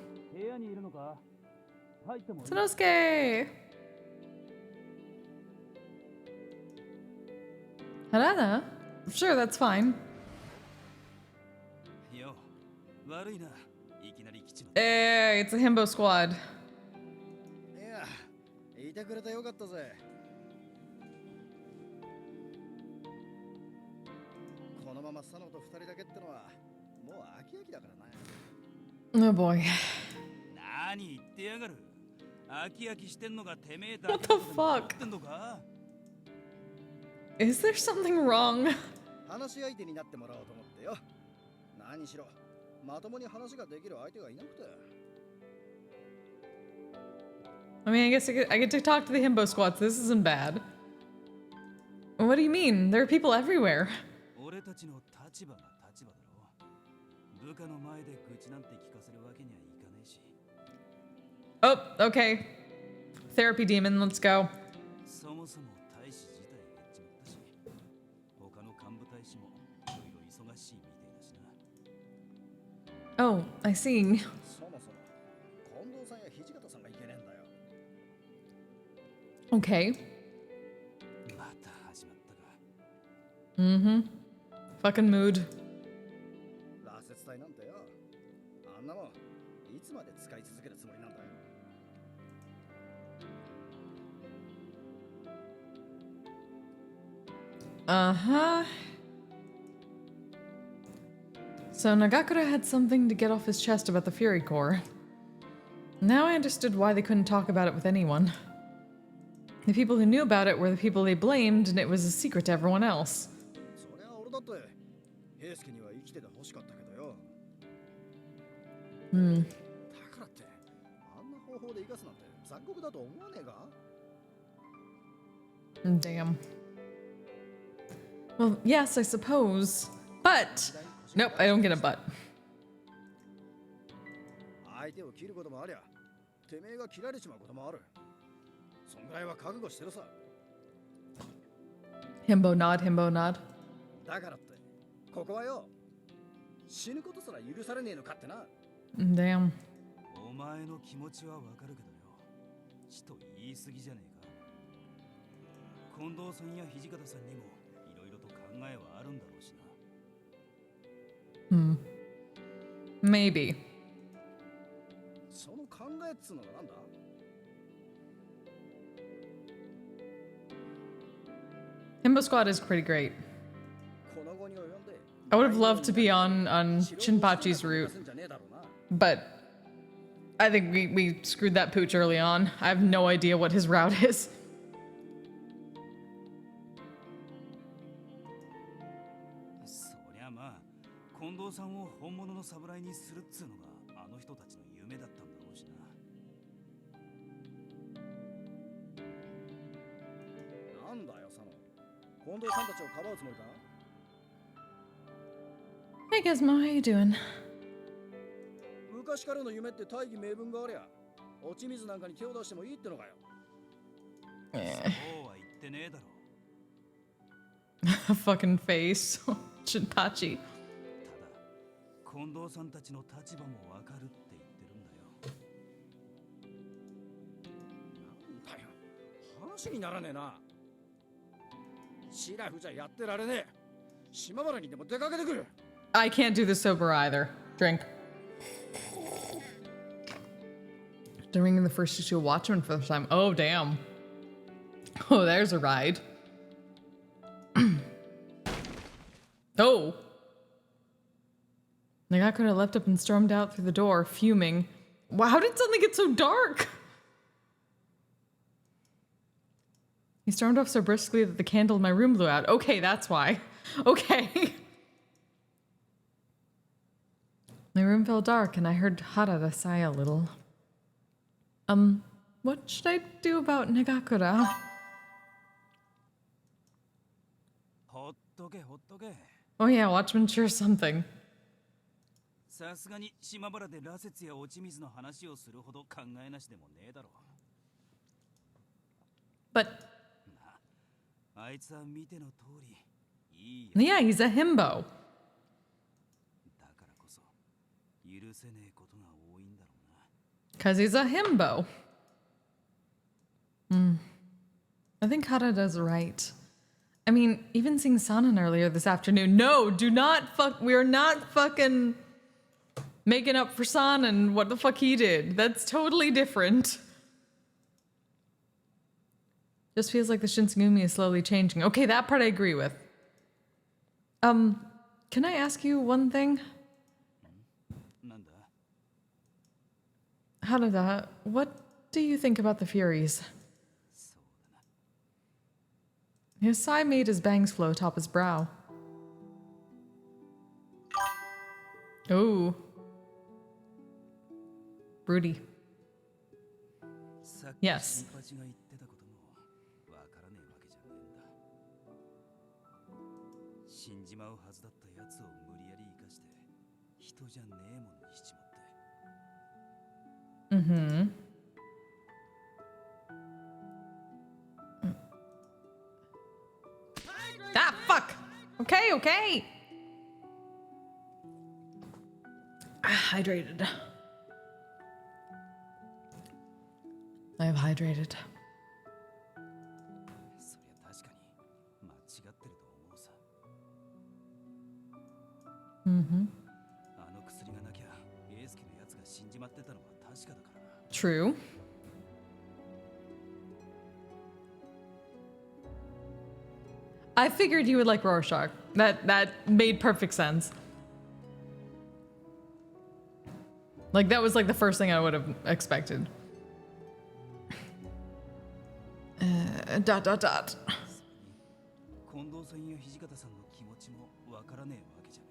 Sanosuke! Harada? Sure, that's fine. Hey, it's a himbo squad. Oh boy. What the fuck? Is there something wrong? I mean, I guess I get to talk to the himbo squad, so this isn't bad. What do you mean? There are people everywhere. Oh, okay. Therapy demon, let's go. Oh, I see. そもそも近藤さんや土方さんがいけねえんだよ。 Okay. また始まったか。 Mm-hmm. Fucking mood. 螺旋体なんてよ。あんなもんいつまで使い続けるつもりなんだよ。 Uh-huh. So Nagakura had something to get off his chest about the Fury Core. Now I understood why they couldn't talk about it with anyone. The people who knew about it were the people they blamed, and it was a secret to everyone else. そりゃ俺だって平介には生きてて欲しかったけどよ。 Hmm. だからってあんな方法で生かすなんて残酷だと思わねえか？ Damn. Well, yes, I suppose. But... Nope, I don't get a but. 相手を切ることもありゃ、てめえが切られちまうこともある。そんぐらいは覚悟してるさ。 Himbo nod, himbo nod. だからってここはよ、死ぬことすら許されねえのかってな。 Damn. お前の気持ちはわかるけどよ。ちと言い過ぎじゃねえか。近藤さんや土方さんにもいろいろと考えはあるんだろうしな。 Hmm. Maybe. その考えっつうのがなんだ？ Himbo Squad is pretty great. この後に及んで I would have loved to be on Shinpachi's route, but I think we screwed that pooch early on. I have no idea what his route is. そりゃまあ、近藤さんを本物の侍にするっつうのがあの人たちの夢だったんだろうしな。 なんだよ佐野。近藤さんたちをかばうつもりか？ Hey Gizmo, how you doing? 昔からの夢って大義名分がありゃ、落ち水なんかに手を出してもいいってのかよ。そうは言ってねえだろ。 Fucking face. Shinpachi. ただ、近藤さんたちの立場もわかるって言ってるんだよ。なんだよ、話にならねえな。シラフじゃやってられねえ。島原にでも出かけてくる。 I can't do this sober either. Drink. During the first issue of Watchmen for the first time. Oh, damn. Oh, there's a ride. Oh. Nagakura leapt up and stormed out through the door, fuming. Wow, how did it suddenly get so dark? He stormed off so briskly that the candle in my room blew out. Okay, that's why. Okay. My room felt dark and I heard Harada sigh a little. What should I do about Nagakura? ほっとけほっとけ。 Oh yeah, Watchman sure something. さすがに島原で羅刹や落ち水の話をするほど考えなしでもねえだろう。 But あいつは見ての通りいいよ。 yeah, he's a himbo. だからこそ許せねえことが多いんだろうな。 Because he's a himbo. I think Harada's right. I mean, even seeing Sanan earlier this afternoon. No, do not fuck. We're not fucking making up for Sanan what the fuck he did. That's totally different. Just feels like the Shinsengumi is slowly changing. Okay, that part I agree with. Can I ask you one thing? なんだ？ Harada, what do you think about the Furies? そうだな。 His sigh made his bangs flow atop his brow. Oh. Broody. さっき Yes. 新八が言ってたこともわからねえわけじゃねえんだ。死んじまうはずだったやつを無理やり生かして人じゃねえものにしちまって。 Ah, fuck! Okay, okay! Hydrated. I have hydrated. そりゃ確かに間違ってると思うさ。Mm-hmm. あの薬がなきゃエースケのやつが死んじまってたのは確かだからな。 True. I figured you would like Rorschach. That made perfect sense. Like that was like the first thing I would have expected. Dot dot dot. 近藤さんや土方さんの気持ちもわからねえわけじゃね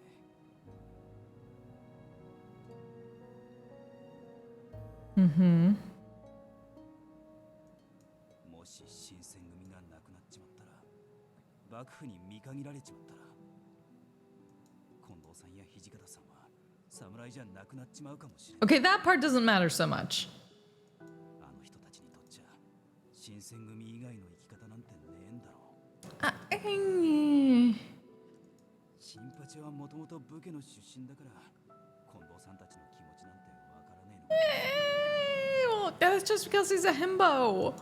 え。Mm-hmm. もし新選組がなくなっちまったら、幕府に見限られちまったら、近藤さんや土方さんは侍じゃなくなっちまうかもしれない。 Okay, that part doesn't matter so much. あの人たちにとっちゃ、新選組以外の生き方なんてねえんだろう。新八はもともと武家の出身だから、近藤さんたちの気持ちなんてわからねえの。 Well, that's just because he's a himbo.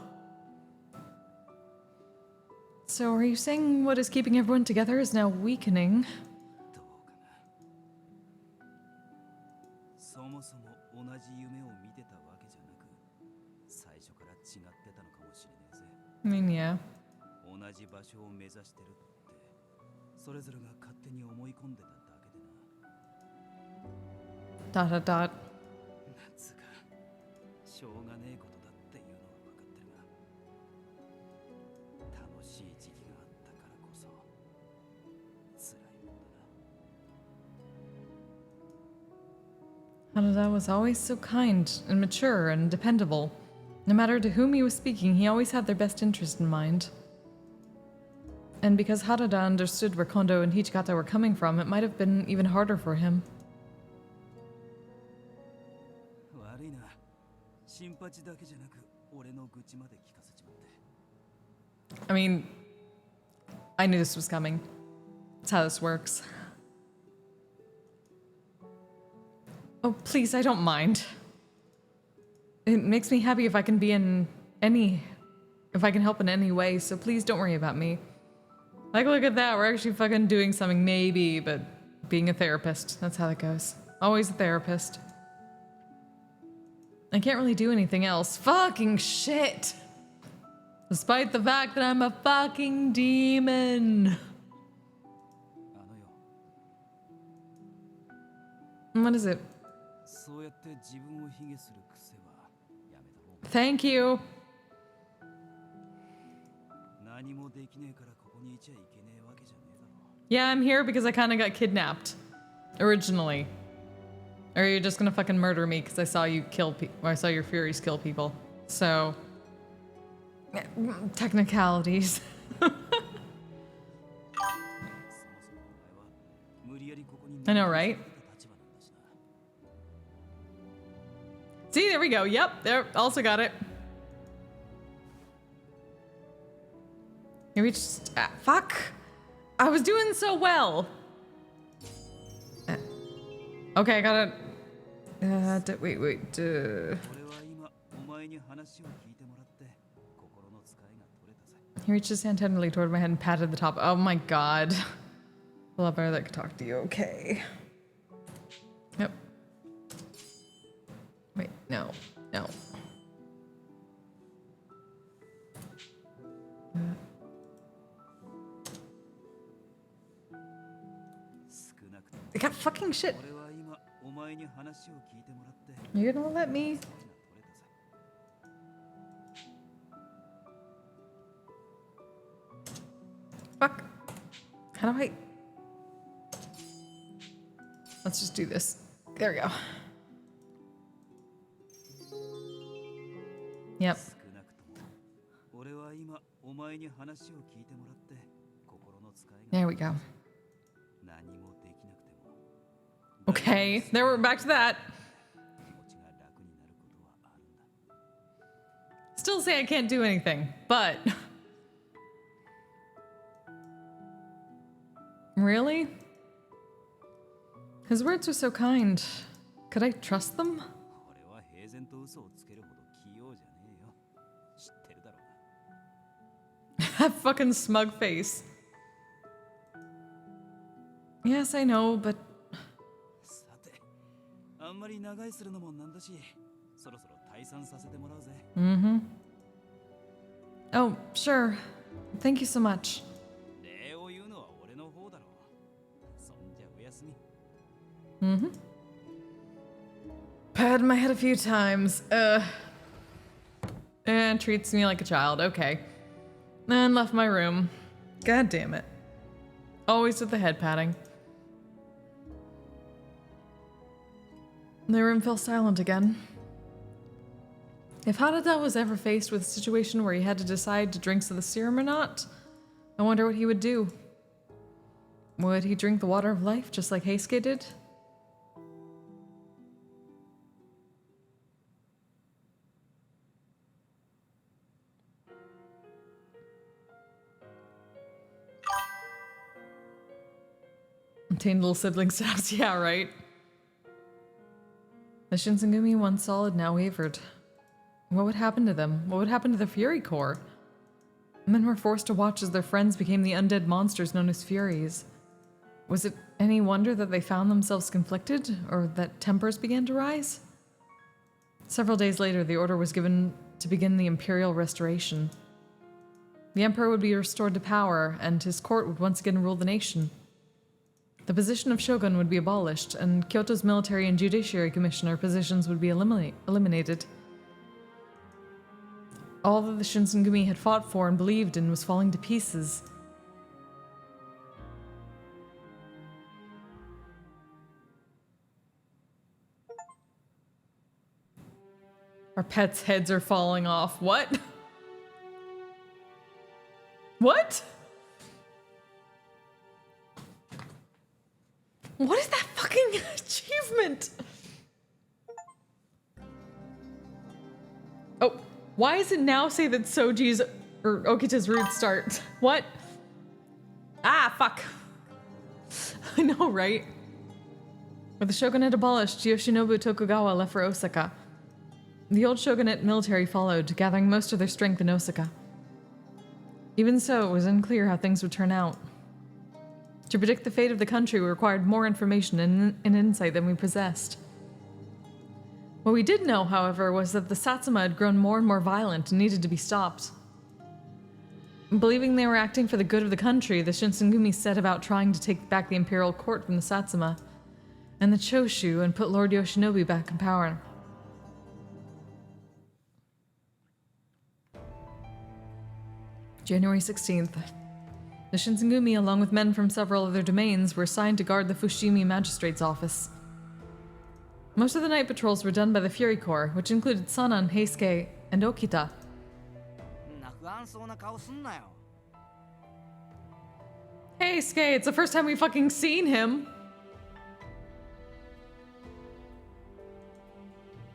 So are you saying what is keeping everyone together is now weakening? どうかな。そもそも同じ夢を見てたわけじゃなく、最初から違ってたのかもしれねえぜ。 I mean, yeah. 同じ場所を目指してるってそれぞれが勝手に思い込んでただけでな。 Dot dot dot. なんつうかしょうがねえことだっていうのは分かってるが、楽しい時期があったからこそ辛いもんだな。 Hanada was always so kind and mature and dependable. No matter to whom he was speaking, he always had their best interest in mind. And because Harada understood where Kondo and Hichikata were coming from, it might have been even harder for him. 悪いな。新八だけじゃなく俺の愚痴まで聞かせちまって。 I mean, I knew this was coming. That's how this works. Oh, please, I don't mind. It makes me happy if I can be if I can help in any way, so please don't worry about me. Like, look at that, we're actually fucking doing something, maybe, but being a therapist, that's how that goes. Always a therapist. I can't really do anything else. Fucking shit! Despite the fact that I'm a fucking demon. あのよ。 What is it? そうやって自分を卑下する癖はやめた方が。 Thank you. 何もできねえからここにいちゃいけねえわけじゃねえだろ。 Yeah, I'm here because I kind of got kidnapped. Originally. Or you're just gonna fucking murder me because I saw you kill people, or I saw your Furies kill people. So... technicalities. そもそもお前は無理やりここに I know, right? 立場なんだしな。 See, there we go. Yep, there. Also got it. Maybe just... fuck! I was doing so well! Okay, I gotta... wait. 俺は今お前に話を聞いてもらって心の使いが取れたぜ。 He reached his hand tenderly toward my head and patted the top. Oh my god. A lot better that could talk to you. Okay. Yep. Wait, no. No. I got fucking shit. 俺は今お前に話を聞いてもらって You're gonna let me? 使いが取れたぜ。 Fuck. How do I... Let's just do this. There we go. Yep. 少なくとも俺は今お前に話を聞いてもらって心の使いが There we go. 何もできなくても Okay, there we're back to that. 気持ちが楽になることはあるんだ。 Still say I can't do anything, but... Really? His words are so kind. Could I trust them? 俺は平然と嘘をつけるほど器用じゃねえよ。知ってるだろうが。 That fucking smug face. Yes, I know, but さて、あんまり長居するのもなんだし、そろそろ退散させてもらうぜ。Oh, sure. Thank you so much. 礼を言うのは俺の方だろう。そんじゃおやすみ。Patted my head a few times. And treats me like a child. Okay. And left my room. God damn it. Always with the head patting. The room fell silent again. If Harada was ever faced with a situation where he had to decide to drink the serum or not, I wonder what he would do. Would he drink the water of life just like Heisuke did? Obtained little sibling status, yeah, right? The Shinsengumi once solid now wavered. What would happen to them? What would happen to the Fury Corps? Men were forced to watch as their friends became the undead monsters known as Furies. Was it any wonder that they found themselves conflicted, or that tempers began to rise? Several days later, the order was given to begin the Imperial Restoration. The Emperor would be restored to power, and his court would once again rule the nation. The position of Shogun would be abolished, and Kyoto's military and judiciary commissioner positions would be eliminated. All that the Shinsengumi had fought for and believed in was falling to pieces. Our pets' heads are falling off. What? What? What is that fucking achievement? Oh, why does it now say that Soji's or Okita's roots start? What? Ah, fuck. I know, right? With the shogunate abolished, Yoshinobu Tokugawa left for Osaka. The old shogunate military followed, gathering most of their strength in Osaka. Even so, it was unclear how things would turn out. To predict the fate of the country, we required more information and insight than we possessed. What we did know, however, was that the Satsuma had grown more and more violent and needed to be stopped. Believing they were acting for the good of the country, the Shinsengumi set about trying to take back the imperial court from the Satsuma and the Choshu and put Lord Yoshinobu back in power. January 16th. The Shinsengumi, along with men from several other domains, were assigned to guard the Fushimi Magistrate's office. Most of the night patrols were done by the Fury Corps, which included Sanan, Heisuke, and Okita. Heisuke, it's the first time we've fucking seen him!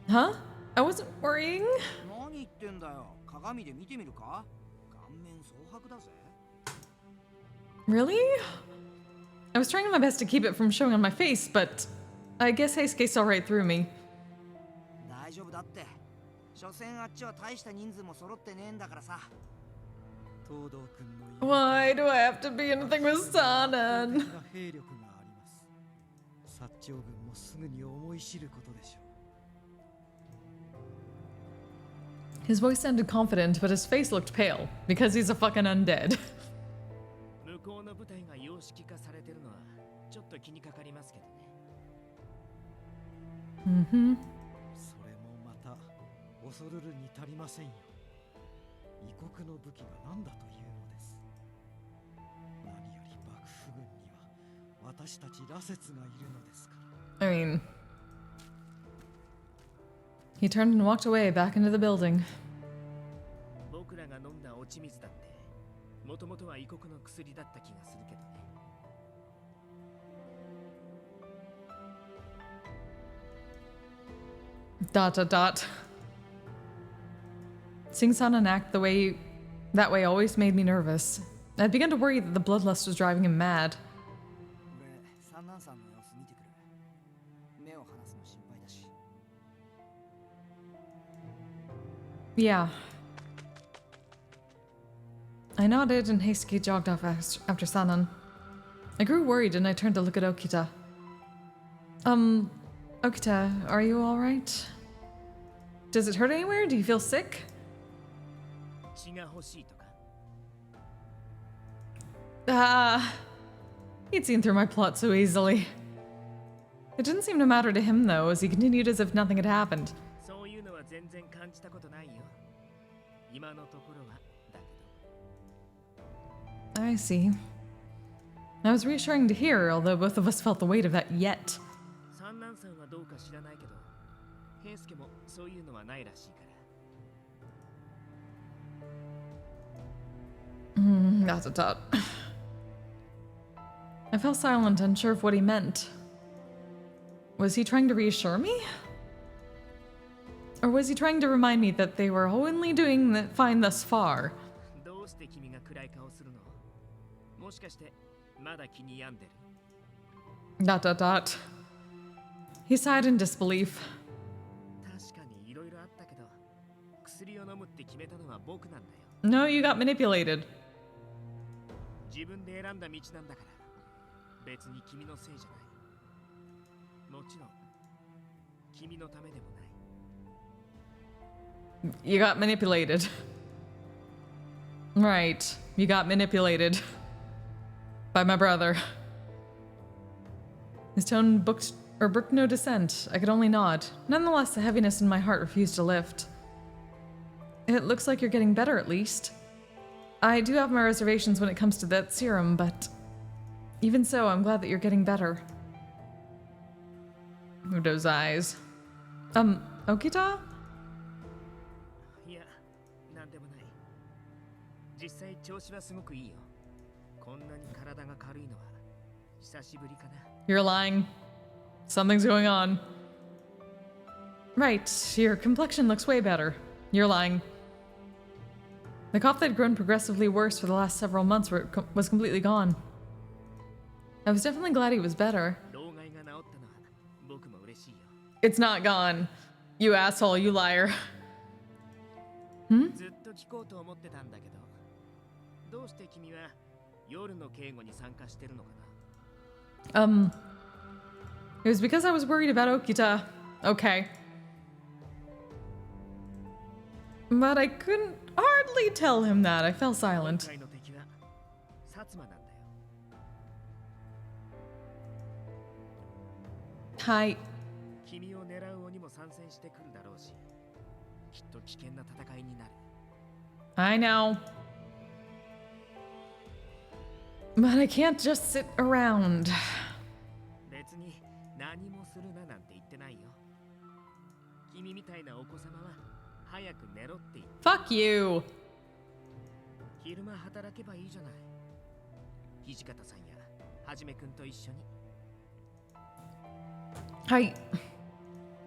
Huh? I wasn't worrying. Really? I was trying my best to keep it from showing on my face, but I guess Heisuke saw right through me. Why do I have to be anything with Sanan? His voice sounded confident, but his face looked pale, because he's a fucking undead. Mm-hmm. I mean, he turned and walked away back into the building. Dot dot dot. Seeing Sanan act that way always made me nervous. I'd begun to worry that the bloodlust was driving him mad. Yeah. I nodded and hastily jogged off after Sanan. I grew worried and I turned to look at Okita. Okita, are you alright? Does it hurt anywhere? Do you feel sick? He'd seen through my plot so easily. It didn't seem to matter to him though, as he continued as if nothing had happened. I see. That was reassuring to hear, although both of us felt the weight of that yet. That's a dot. I fell silent, unsure of what he meant. Was he trying to reassure me? Or was he trying to remind me that they were only doing fine thus far? Dot dot dot. He sighed in disbelief. No, you got manipulated. You got manipulated. Right, you got manipulated. By my brother. His tone brooked no dissent. I could only nod. Nonetheless, the heaviness in my heart refused to lift. It looks like you're getting better, at least. I do have my reservations when it comes to that serum, but even so, I'm glad that you're getting better. Those eyes. Okita? You're lying. Something's going on. Right, your complexion looks way better. You're lying. The cough that had grown progressively worse for the last several months was completely gone. I was definitely glad he was better. It's not gone. You asshole, you liar. Hmm? It was because I was worried about Okita. Okay. But I couldn't hardly tell him that. I fell silent. Hi. I know. But I can't just sit around. Fuck you.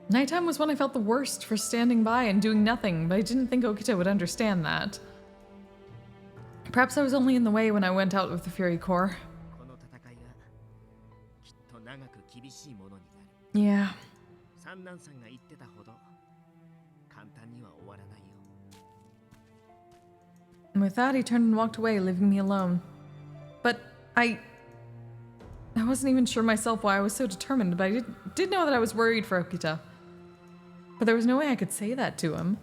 Nighttime was when I felt the worst for standing by and doing nothing, but I didn't think Okita would understand that. Perhaps I was only in the way when I went out with the Fury Corps. Yeah. And with that, he turned and walked away, leaving me alone. But I wasn't even sure myself why I was so determined, but I did know that I was worried for Okita. But there was no way I could say that to him. ...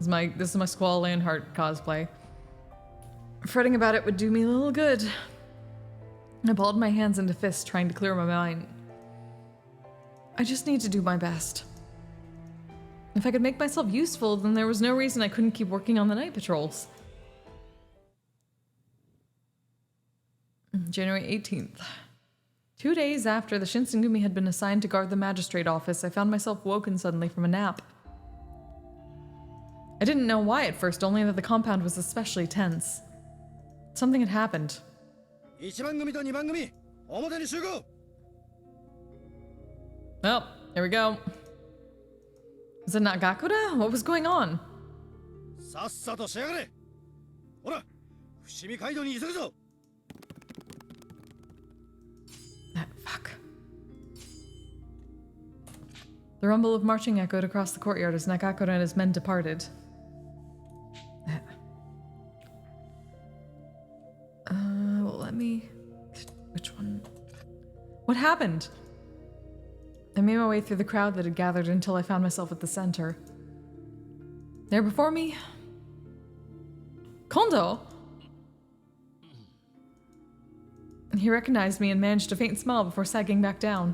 This is my Squall Landheart cosplay. Fretting about it would do me a little good. I balled my hands into fists, trying to clear my mind. I just need to do my best. If I could make myself useful, then there was no reason I couldn't keep working on the night patrols. January 18th. 2 days after the Shinsengumi had been assigned to guard the magistrate office, I found myself woken suddenly from a nap. I didn't know why at first, only that the compound was especially tense. Something had happened. Oh, here we go. Was it not Gakuda? What was going on? The rumble of marching echoed across the courtyard as Nakakura and his men departed. Let me... Which one? What happened? I made my way through the crowd that had gathered until I found myself at the center. There before me... Kondo! He recognized me and managed a faint smile before sagging back down.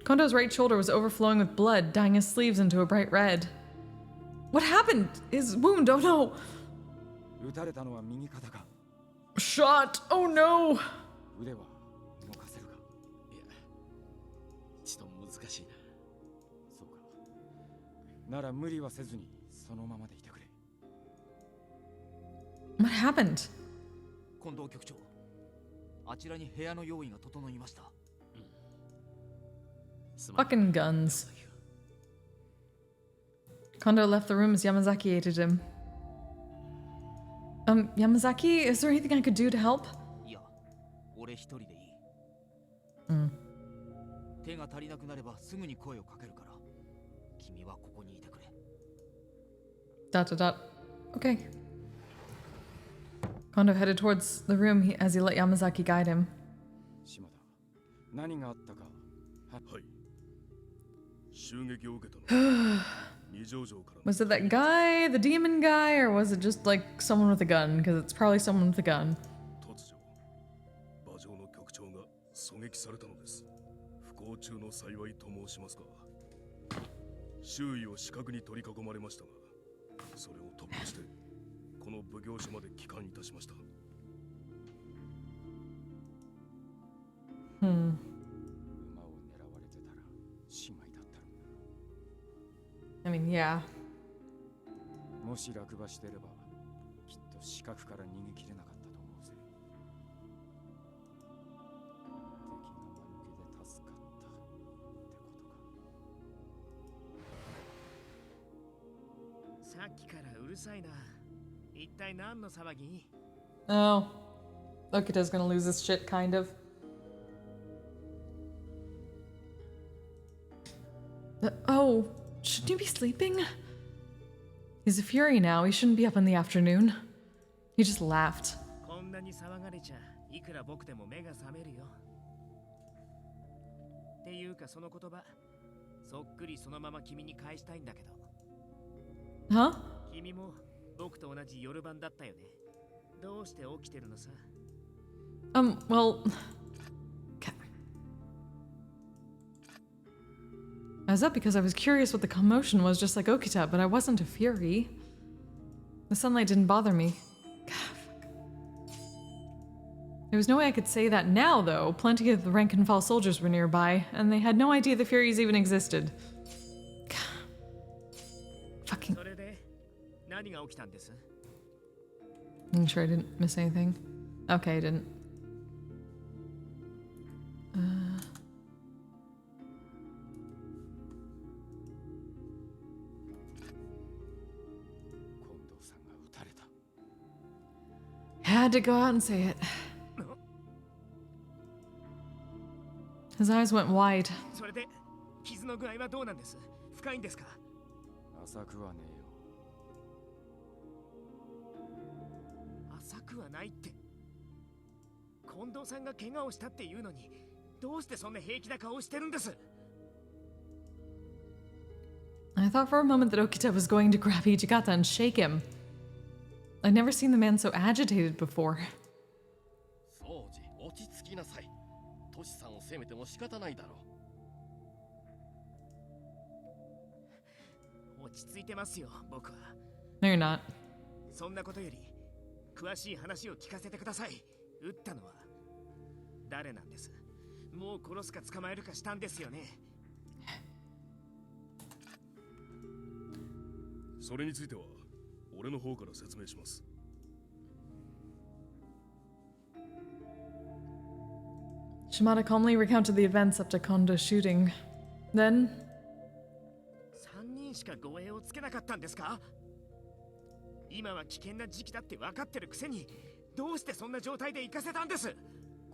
Kondo's right shoulder was overflowing with blood, dyeing his sleeves into a bright red. What happened? His wound, oh no! Shot! Oh no! 腕は動かせるか。いや、ちょっと難しいな。そうか。なら無理はせずにそのままでいてくれ。What happened? 近藤局長、あちらに部屋の用意が整いました。Fucking guns. Kondo left the room as Yamazaki aided him. Yamazaki, is there anything I could do to help? いや、俺一人でいい。Mm. 手が足りなくなればすぐに声をかけるから。君はここにいてくれ。Dot dot dot. Okay. Kondo headed towards the room as he let Yamazaki guide him. 島田、何があったか。はい。襲撃を受けたの。Was it that guy, the demon guy, or was it just like someone with a gun? Because it's probably someone with a gun. 突如、馬上の局長が狙撃されたのです。不幸中の幸いと申しますか。周囲を死角に取り囲まれましたが、それを突破してこの奉行所まで帰還いたしました。馬を狙われてたら姉妹だったろうな。I mean, yeah. もし落馬してれば、きっと死角から逃げきれなかったと思うぜ。敵が間抜けで助かったってことか。さっきからうるさいな。一体何の騒ぎ？ Oh. Okita's gonna lose his shit, kind of. Oh, shouldn't you be sleeping? He's a fury now. He shouldn't be up in the afternoon. He just laughed. こんなに騒がれちゃいくら僕でも目が覚めるよ。っていうかその言葉、そっくりそのまま君に返したいんだけど。Huh? 君も僕と同じ夜番だったよね。どうして起きてるのさ？ Well... I was up because I was curious what the commotion was, just like Okita, but I wasn't a fury. The sunlight didn't bother me. God, fuck. There was no way I could say that now, though. Plenty of the rank and file soldiers were nearby, and they had no idea the furies even existed. God. Fucking... それで何が起きたんです？ I'm sure I didn't miss anything. Okay, I didn't. Had to go out and say it. His eyes went wide. それで傷の具合はどうなんです？深いんですか？浅くはねえよ。浅くはないって。近藤さんが怪我をしたっていうのに、どうしてそんな平気な顔をしてるんです？ I thought for a moment that Okita was going to grab Hijikata and shake him. I'd never seen the man so agitated before. そうじ、落ち着きなさい。トシさんを責めても仕方ないだろ落ち着いてますよ、僕は。 No, you're not. そんなことより、詳しい話を聞かせてください。撃ったのは誰なんです？もう殺すか捕まえるかしたんですよね。それについては俺の方から説明します。Shimada calmly recounted the events up to Kondo's shooting. Then... 3人しか護衛をつけなかったんですか？今は危険な時期だって分かってるくせに、どうしてそんな状態で行かせたんです？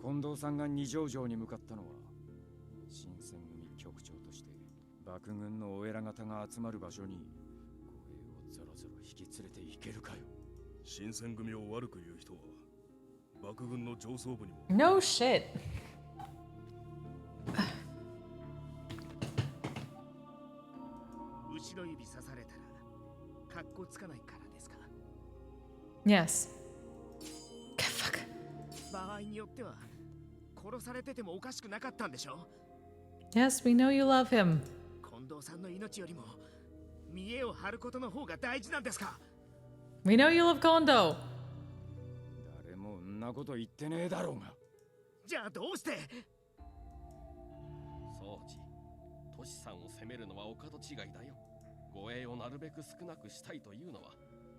近藤さんが二条城に向かったのは新選組局長として幕軍のお偉方が集まる場所に護衛をぞろぞろ引き連れて行けるかよ。新選組を悪く言う人は幕軍の上層部にも No shit. 後ろ指さされたら格好つかないからですか？ Yes. Fuck. 場合によっては殺されててもおかしくなかったんでしょ？ Yes, we know you love him. 近藤さんの命よりも見栄を張ることの方が大事なんですか？ We know you love Kondo. 誰もんなこと言ってねえだろうが。じゃあどうして？そうじ、トシさんを責めるのはお門違いだよ。護衛をなるべく少なくしたいというのは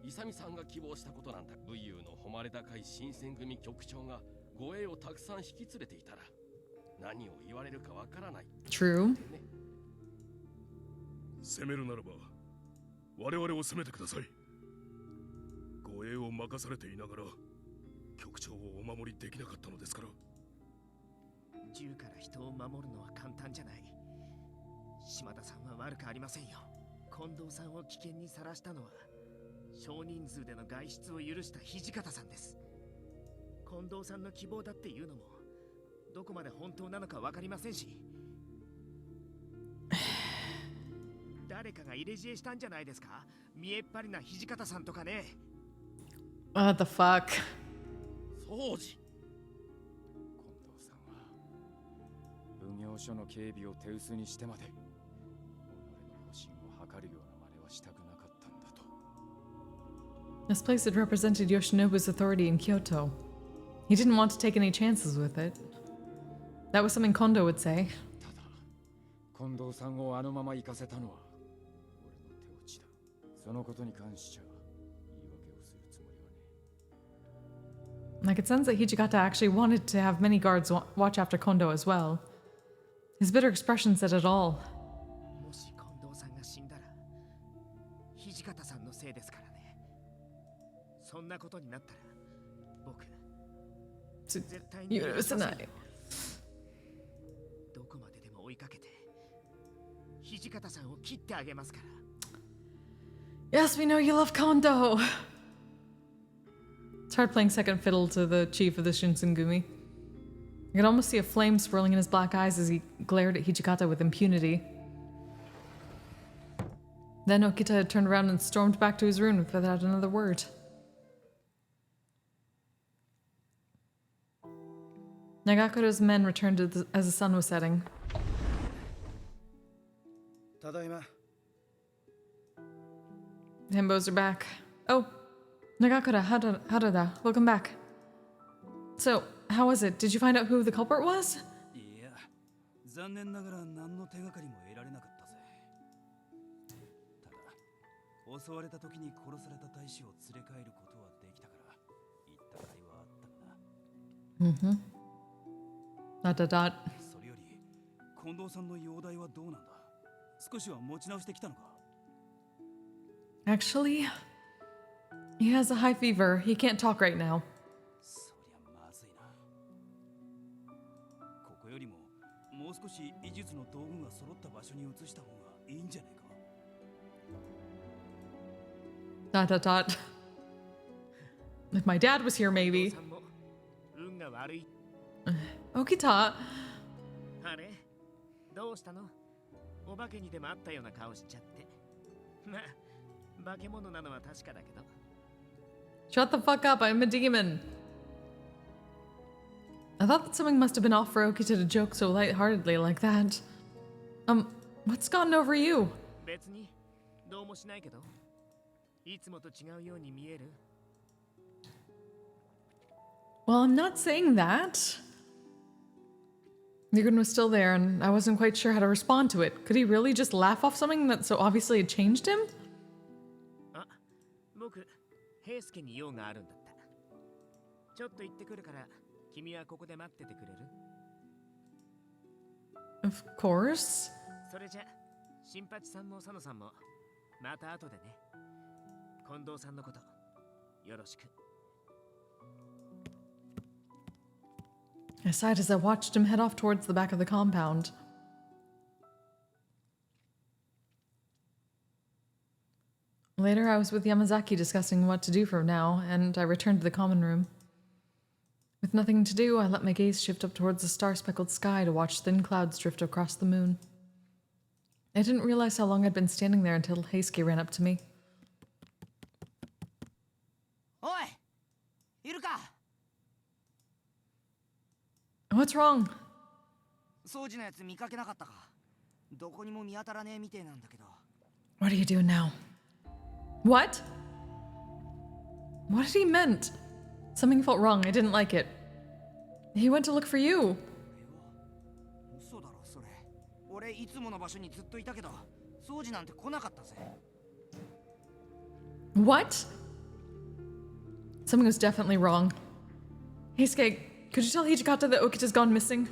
勇さんが希望したことなんだ。武勇の誉れ高い新選組局長が護衛をたくさん引き連れていたら何を言われるかわからない。 True. 攻めるならば我々を攻めてください。護衛を任されていながら局長をお守りできなかったのですから。銃から人を守るのは簡単じゃない。島田さんは悪くありませんよ。近藤さんを危険にさらしたのは少人数での外出を許した土方さんです。近藤さんの希望だっていうのもどこまで本当なのか分かりませんし、誰かが入れ知恵したんじゃないですか？見えっ張りな土方さんとかね。 What the fuck? そうじ、近藤さんは奉行所の警備を手薄にしてまで己の保身を図るような真似はしたくなかったんだと。 This place had represented Yoshinobu's authority in Kyoto. He didn't want to take any chances with it. That was something Kondo would say. ただ近藤さんをあのまま行かせたのは俺の手落ちだ。そのことに関しちゃ言い訳をするつもりはね。Like, it sounds like Hijikata actually wanted to have many guards watch after Kondo as well. His bitter expression said it all. もし近藤さんが死んだら土方さんのせいですからね。そんなことになったら僕絶対に許さない。どこまででも追いかけて土方さんを切ってあげますから。 Yes, we know you love Kondo! It's hard playing second fiddle to the chief of the Shinsengumi. You could almost see a flame swirling in his black eyes as he glared at Hijikata with impunity. Then Okita had turned around and stormed back to his room without another word. Nagakura's men returned as the sun was setting. ただいま。 Himbos are back. Oh, Nagakura, Harada, welcome back. So, how was it? Did you find out who the culprit was? いや、残念ながら何の手がかりも得られなかったぜ。ただ、襲われた時に殺された大使を連れ帰ることはできたから、言った甲斐はあったがな。Dot. それより、近藤さんの容体はどうなんだ？少しは持ち直してきたのか？ Actually, he has a high fever. He can't talk right now. そりゃまずいな。ここよりももう少し医術の道具が揃った場所に移した方がいいんじゃないか？ Dot. If my dad was here, maybe. さんも運が悪い。 Okita. あれどうしたの？お化けにでもあったような顔しちゃって。まあ、化け物なのは確かだけど。 Shut the fuck up, I'm a demon. I thought that something must have been off for Okita to joke so lightheartedly like that. What's gotten over you? 別にどうもしないけど、いつもと違うように見える。 Well, I'm not saying that. Nigun was still there, and I wasn't quite sure how to respond to it. Could he really just laugh off something that so obviously had changed him? あ、僕、平介に用があるんだった。ちょっと行ってくるから、君はここで待っててくれる？ Of course. それじゃ、新八さんも佐野さんも、また後でね。近藤さんのこと、よろしく。 I sighed as I watched him head off towards the back of the compound. Later, I was with Yamazaki discussing what to do from now, and I returned to the common room. With nothing to do, I let my gaze shift up towards the star-speckled sky to watch thin clouds drift across the moon. I didn't realize how long I'd been standing there until Heisuke ran up to me. Oi! Iruka! What's wrong? 掃除のやつ見かけなかったか。どこにも見当たらねえみてえなんだけど。 What are you doing now? What? What did he meant? Something felt wrong. I didn't like it. He went to look for you. 嘘だろそれ。俺いつもの場所にずっといたけど、掃除なんて来なかったぜ。What? Something was definitely wrong. Heisuke, could you tell Hijikata that Okita's gone missing?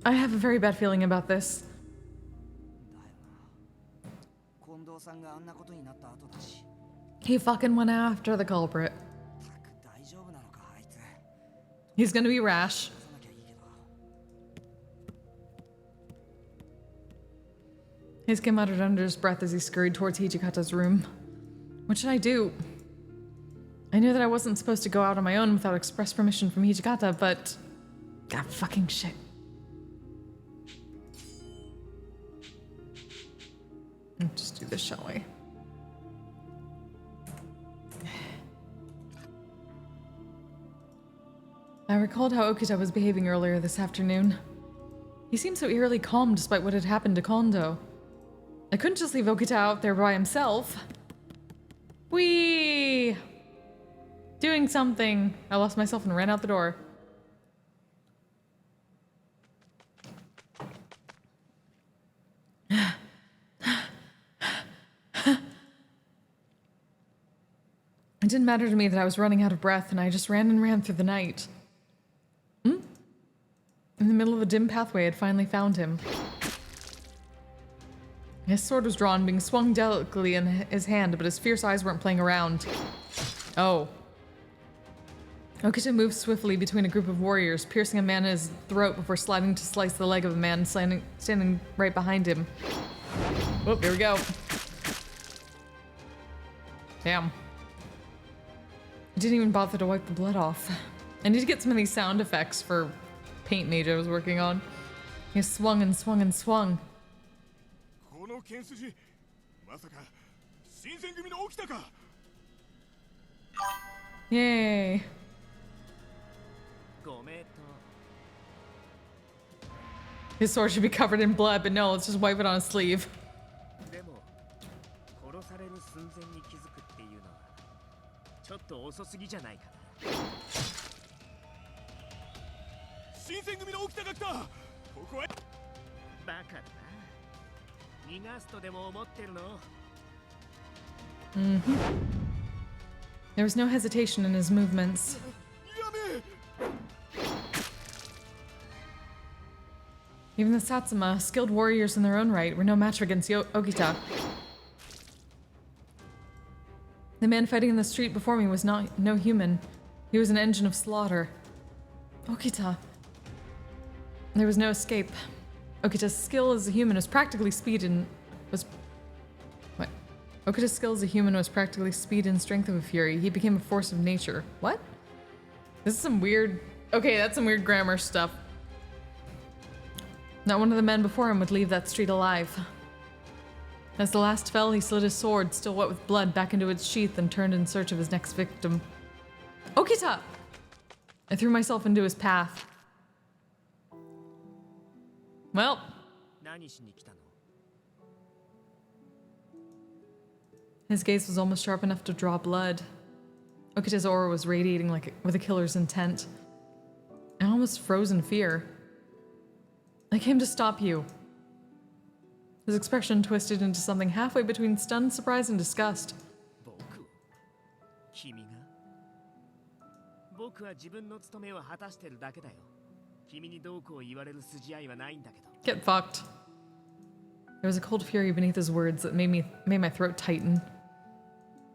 I have a very bad feeling about this. 近藤さんがあんなことになった後だし。 He fucking went after the culprit. 大丈夫なのかあいつ。 He's gonna be rash. さなきゃいいけど。 Heisuke muttered under his breath as he scurried towards Hijikata's room. What should I do? I knew that I wasn't supposed to go out on my own without express permission from Hijikata, but... God fucking shit. Let's just do this, shall we? I recalled how Okita was behaving earlier this afternoon. He seemed so eerily calm despite what had happened to Kondo. I couldn't just leave Okita out there by himself. Whee! Doing something. I lost myself and ran out the door. It didn't matter to me that I was running out of breath, and I just ran and ran through the night. In the middle of a dim pathway, I had finally found him. His sword was drawn, being swung delicately in his hand, but his fierce eyes weren't playing around. Oh. Okita moved swiftly between a group of warriors, piercing a man in his throat before sliding to slice the leg of a man standing right behind him. Oh, here we go. Damn. I didn't even bother to wipe the blood off. I need to get some of these sound effects for Paint Mage I was working on. He swung and swung and swung. Yay. His sword should be covered in blood, but no, let's just wipe it on his sleeve. There was no hesitation in his movements. Even the Satsuma, skilled warriors in their own right, were no match against Okita. The man fighting in the street before me was no human. He was an engine of slaughter. Okita. There was no escape. Okita's skill as a human was practically speed and Okita's skill as a human was practically speed and strength of a fury. He became a force of nature. What? This is some weird... Okay, that's some weird grammar stuff. Not one of the men before him would leave that street alive. As the last fell, he slid his sword, still wet with blood, back into its sheath and turned in search of his next victim. Okita! I threw myself into his path. Well. His gaze was almost sharp enough to draw blood. Okita's aura was radiating with a killer's intent. I almost froze in fear. I came to stop you. His expression twisted into something halfway between stunned surprise and disgust. Get fucked. There was a cold fury beneath his words that made my throat tighten.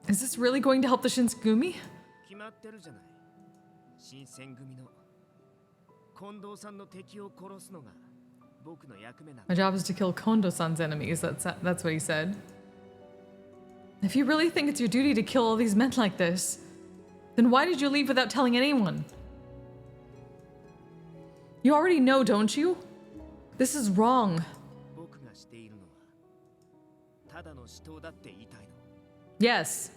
Is this really going to help the Shinsengumi? My job is to kill Kondo-san's enemies, that's what he said. If you really think it's your duty to kill all these men like this, then why did you leave without telling anyone? You already know, don't you? This is wrong. 僕がしているのはただの死闘だって言いたいの。 Yes.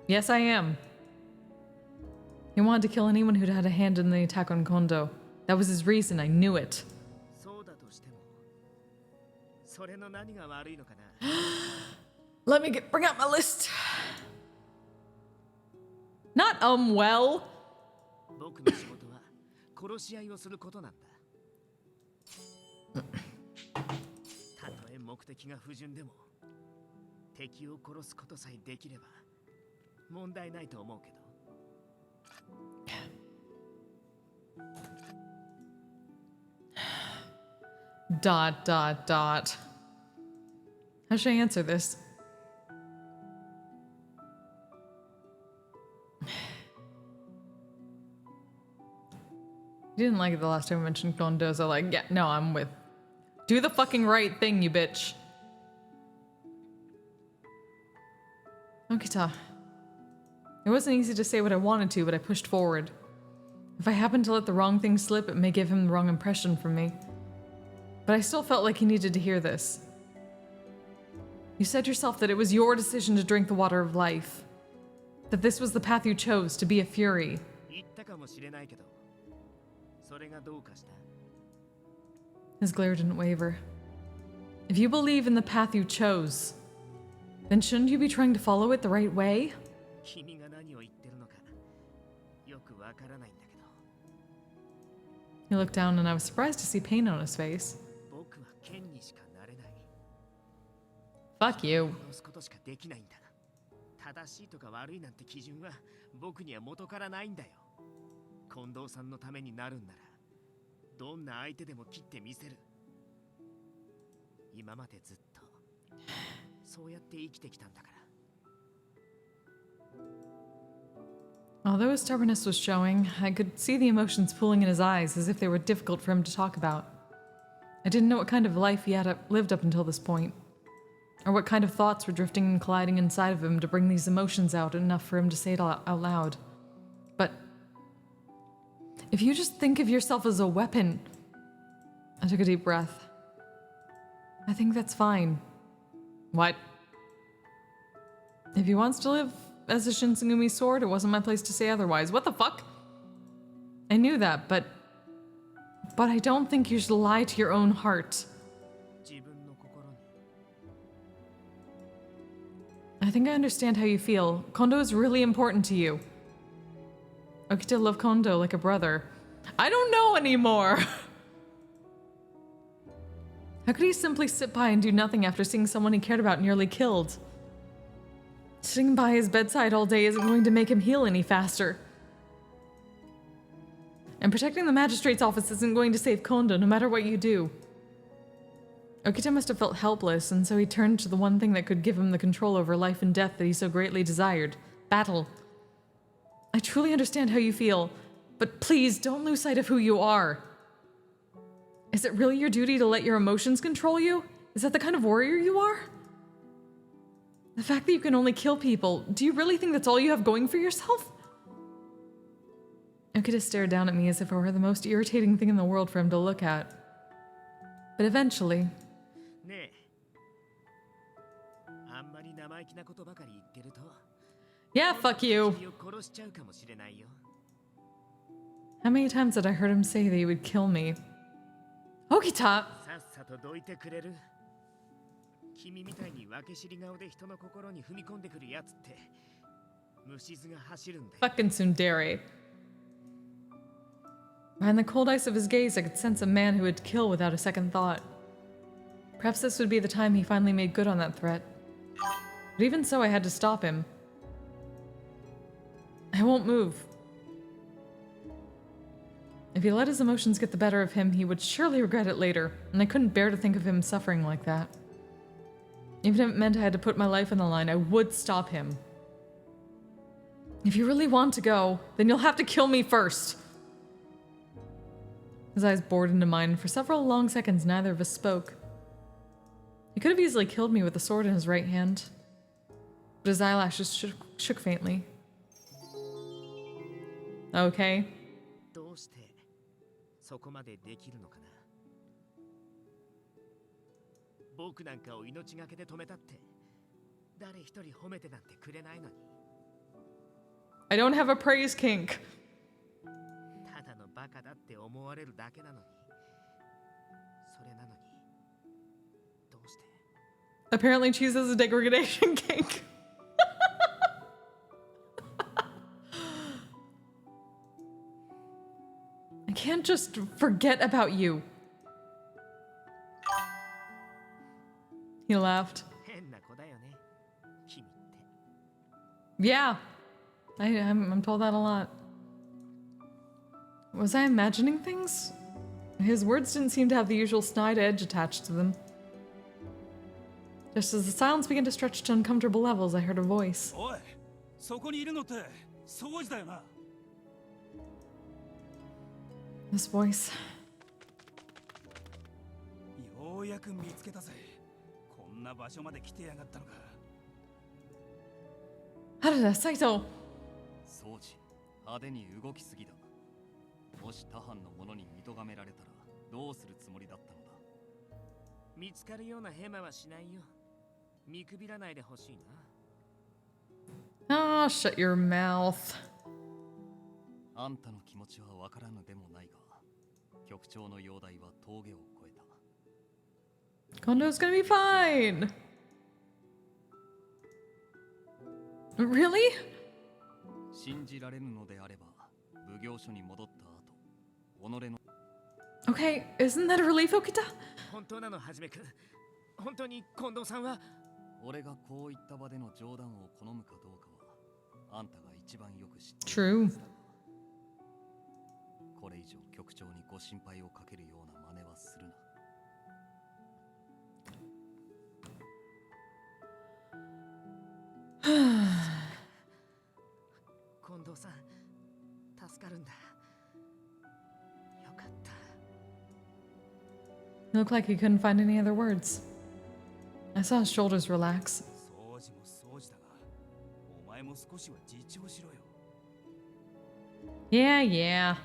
Yes, I am. He wanted to kill anyone who'd had a hand in the attack on Kondo. That was his reason, I knew it. そうだとしても、それの何が悪いのかな。 Let me bring out my list. Not well. 僕の仕事は殺し合いをすることなんだ。たとえ目的が不純でも、敵を殺すことさえできれば問題ないと思うけど。 Dot, dot, dot. How should I answer this? You didn't like it the last time I mentioned Kondo, so like, yeah, no, I'm with. Do the fucking right thing, you bitch. Okita. It wasn't easy to say what I wanted to, but I pushed forward. If I happened to let the wrong thing slip, it may give him the wrong impression from me. But I still felt like he needed to hear this. You said yourself that it was your decision to drink the water of life. That this was the path you chose, to be a fury. 言ったかもしれないけど、それがどうかした。 His glare didn't waver. If you believe in the path you chose, then shouldn't you be trying to follow it the right way? 君が何を言ってるのかよくわからないんだけど。 He looked down and I was surprised to see pain on his face. 僕は剣にしかなれない。 Fuck you. 殺すことしかできないんだ。正しいとか悪いなんて基準は僕には元からないんだよ。近藤さんのためになるんなら、どんな相手でも切ってみせる。今までずっとそうやって生きてきたんだから。 Although his stubbornness was showing, I could see the emotions pooling in his eyes as if they were difficult for him to talk about. I didn't know what kind of life he had lived up until this point, or what kind of thoughts were drifting and colliding inside of him to bring these emotions out enough for him to say it out loud. But if you just think of yourself as a weapon... I took a deep breath. I think that's fine. What? If he wants to live as a Shinsengumi sword, it wasn't my place to say otherwise. What the fuck? I knew that, but I don't think you should lie to your own heart. 自分の心に I think I understand how you feel. Kondo is really important to you. Okita loved Kondo like a brother. I don't know anymore! How could he simply sit by and do nothing after seeing someone he cared about nearly killed? Sitting by his bedside all day isn't going to make him heal any faster. And protecting the magistrate's office isn't going to save Kondo, no matter what you do. Okita must have felt helpless, and so he turned to the one thing that could give him the control over life and death that he so greatly desired. Battle. I truly understand how you feel, but please don't lose sight of who you are. Is it really your duty to let your emotions control you? Is that the kind of warrior you are? The fact that you can only kill people, do you really think that's all you have going for yourself? Okita stared down at me as if I were the most irritating thing in the world for him to look at. But eventually... ねえ、あんまり生意気なことばかり言ってると、 Yeah, fuck you! 君を殺しちゃうかもしれないよ。 How many times did I heard him say that he would kill me? Okita! さっさとどいてくれる。君みたいに分け知り顔で人の心に踏み込んでくるやつって虫唾が走るんだよ。 Fucking tsundere. Behind the cold ice of his gaze, I could sense a man who would kill without a second thought. Perhaps this would be the time he finally made good on that threat. But even so, I had to stop him. I won't move. If he let his emotions get the better of him, he would surely regret it later, and I couldn't bear to think of him suffering like that. Even if it meant I had to put my life on the line, I would stop him. If you really want to go, then you'll have to kill me first. His eyes bored into mine, and for several long seconds neither of us spoke. He could have easily killed me with the sword in his right hand. But his eyelashes shook faintly. Okay. どうしてそこまでできるのかな。僕なんかを命がけで止めたって誰一人褒めてなんてくれないのに。I don't have a praise kink. ただのバカだって思われるだけなのに。それなのにどうして Apparently chooses a degradation kink. I can't just forget about you. He laughed. 変な子だよね君って。 Yeah, I'm told that a lot. Was I imagining things? His words didn't seem to have the usual snide edge attached to them. Just as the silence began to stretch to uncomfortable levels, I heard a voice. おい、そこにいるのって掃除だよな。 This voice. ようやく見つけたぜ。こんな場所まで来てやがったのか。 Harada, Saito. 掃除、派手に動きすぎだ。もし他藩の者に見とがめられたらどうするつもりだったのだ。見つかるようなヘマはしないよ。見くびらないでほしいな。 Ah, shut your mouth. あんたの気持ちはわからぬでもないが、局長の容体は峠を越えた。 Kondo's gonna be fine. Really? 信じられぬのであれば、奉行所に戻った後、己の Okay, isn't that a relief, Okita? 本当なのはじめくん。本当に近藤さんは。俺がこういった場での冗談を好むかどうかは、あんたが一番よく知っている。 True. これ以上局長にご心配をかけるような真似はするな。 近藤さん、助かるんだ。よかった。 He looked like he couldn't find any other words. I saw his shoulders relax. 掃除も掃除だが、お前も少しは自重しろよ。 Yeah, yeah.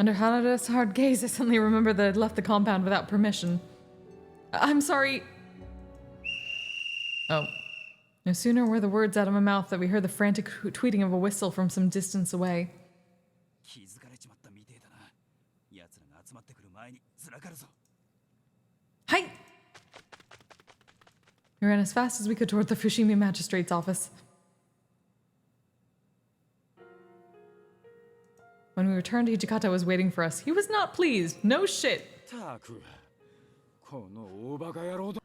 Under Hanada's hard gaze, I suddenly remembered that I'd left the compound without permission. I'm sorry. Oh. No sooner were the words out of my mouth that we heard the frantic tweeting of a whistle from some distance away. 気づかれちまったみてえだな。奴らが集まってくる前にずらかるぞ。 Hi! We ran as fast as we could toward the Fushimi magistrate's office. When we returned, Hijikata was waiting for us. He was not pleased. No shit. たく、この大バカ野郎だ。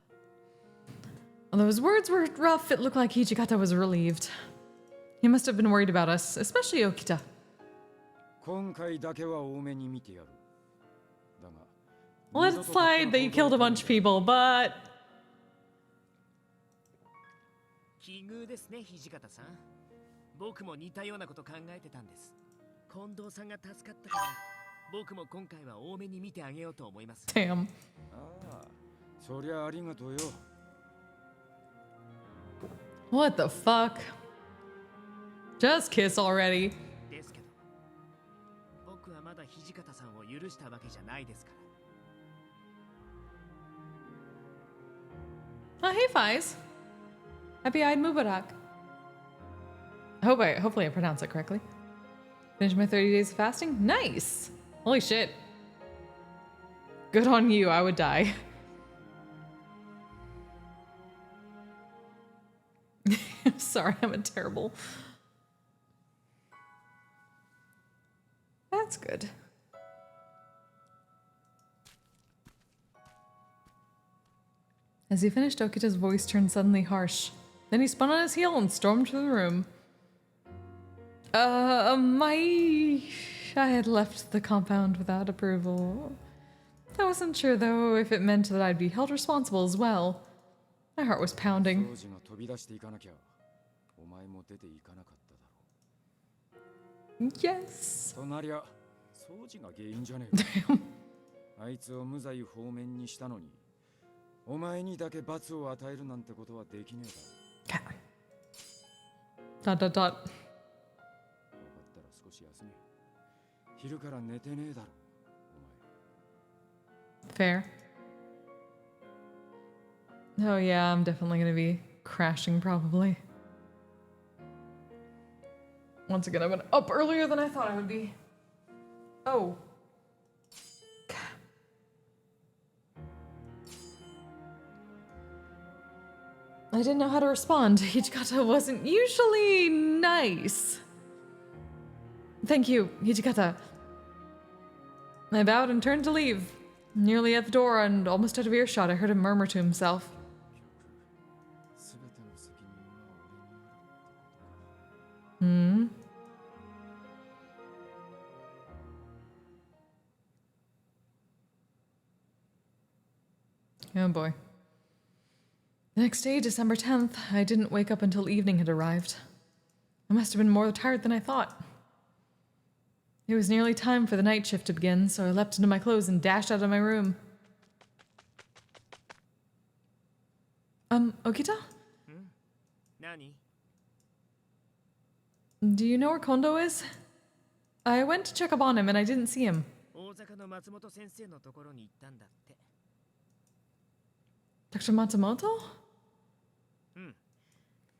Although his words were rough, it looked like Hijikata was relieved. He must have been worried about us, especially Okita. 今回だけは多めに見てやる。だが、 Let it slide that you killed a bunch of people, but... 奇遇ですね、土方さん。僕も似たようなこと考えてたんです。近藤さんが助かったから、僕も今回は多めに見てあげようと思います。 Damn. ああ、そりゃありがとうよ。 What the fuck? Just kiss already. ですけど、僕はまだ土方さんを許したわけじゃないですから。 Oh, hey, Fies. Happy-eyed Mubarak. Hopefully I pronounced it correctly. Finished my 30 days of fasting? Nice! Holy shit. Good on you, I would die. Sorry, I'm a terrible... That's good. As he finished, Okita's voice turned suddenly harsh. Then he spun on his heel and stormed through the room. I had left the compound without approval. I wasn't sure, though, if it meant that I'd be held responsible as well. My heart was pounding. Yes. となりゃ、掃除が原因じゃねえか。あいつを無罪放免にしたのに、お前にだけ罰を与えるなんてことはできねえだろ。Dot dot dot. 分かったら少し休め。昼から寝てねえだろ、お前。 Fair. Oh yeah, I'm definitely gonna be crashing probably. Once again, I've been up earlier than I thought I would be. Oh. I didn't know how to respond. Hijikata wasn't usually nice. Thank you, Hijikata. I bowed and turned to leave. Nearly at the door and almost out of earshot, I heard him murmur to himself. Hmm? Oh boy. The next day, December 10th, I didn't wake up until evening had arrived. I must have been more tired than I thought. It was nearly time for the night shift to begin, so I leapt into my clothes and dashed out of my room. Okita? Nani? Do you know where Kondo is? I went to check up on him and I didn't see him. 大阪の松本先生のところに行ったんだって。 Dr. Matsumoto?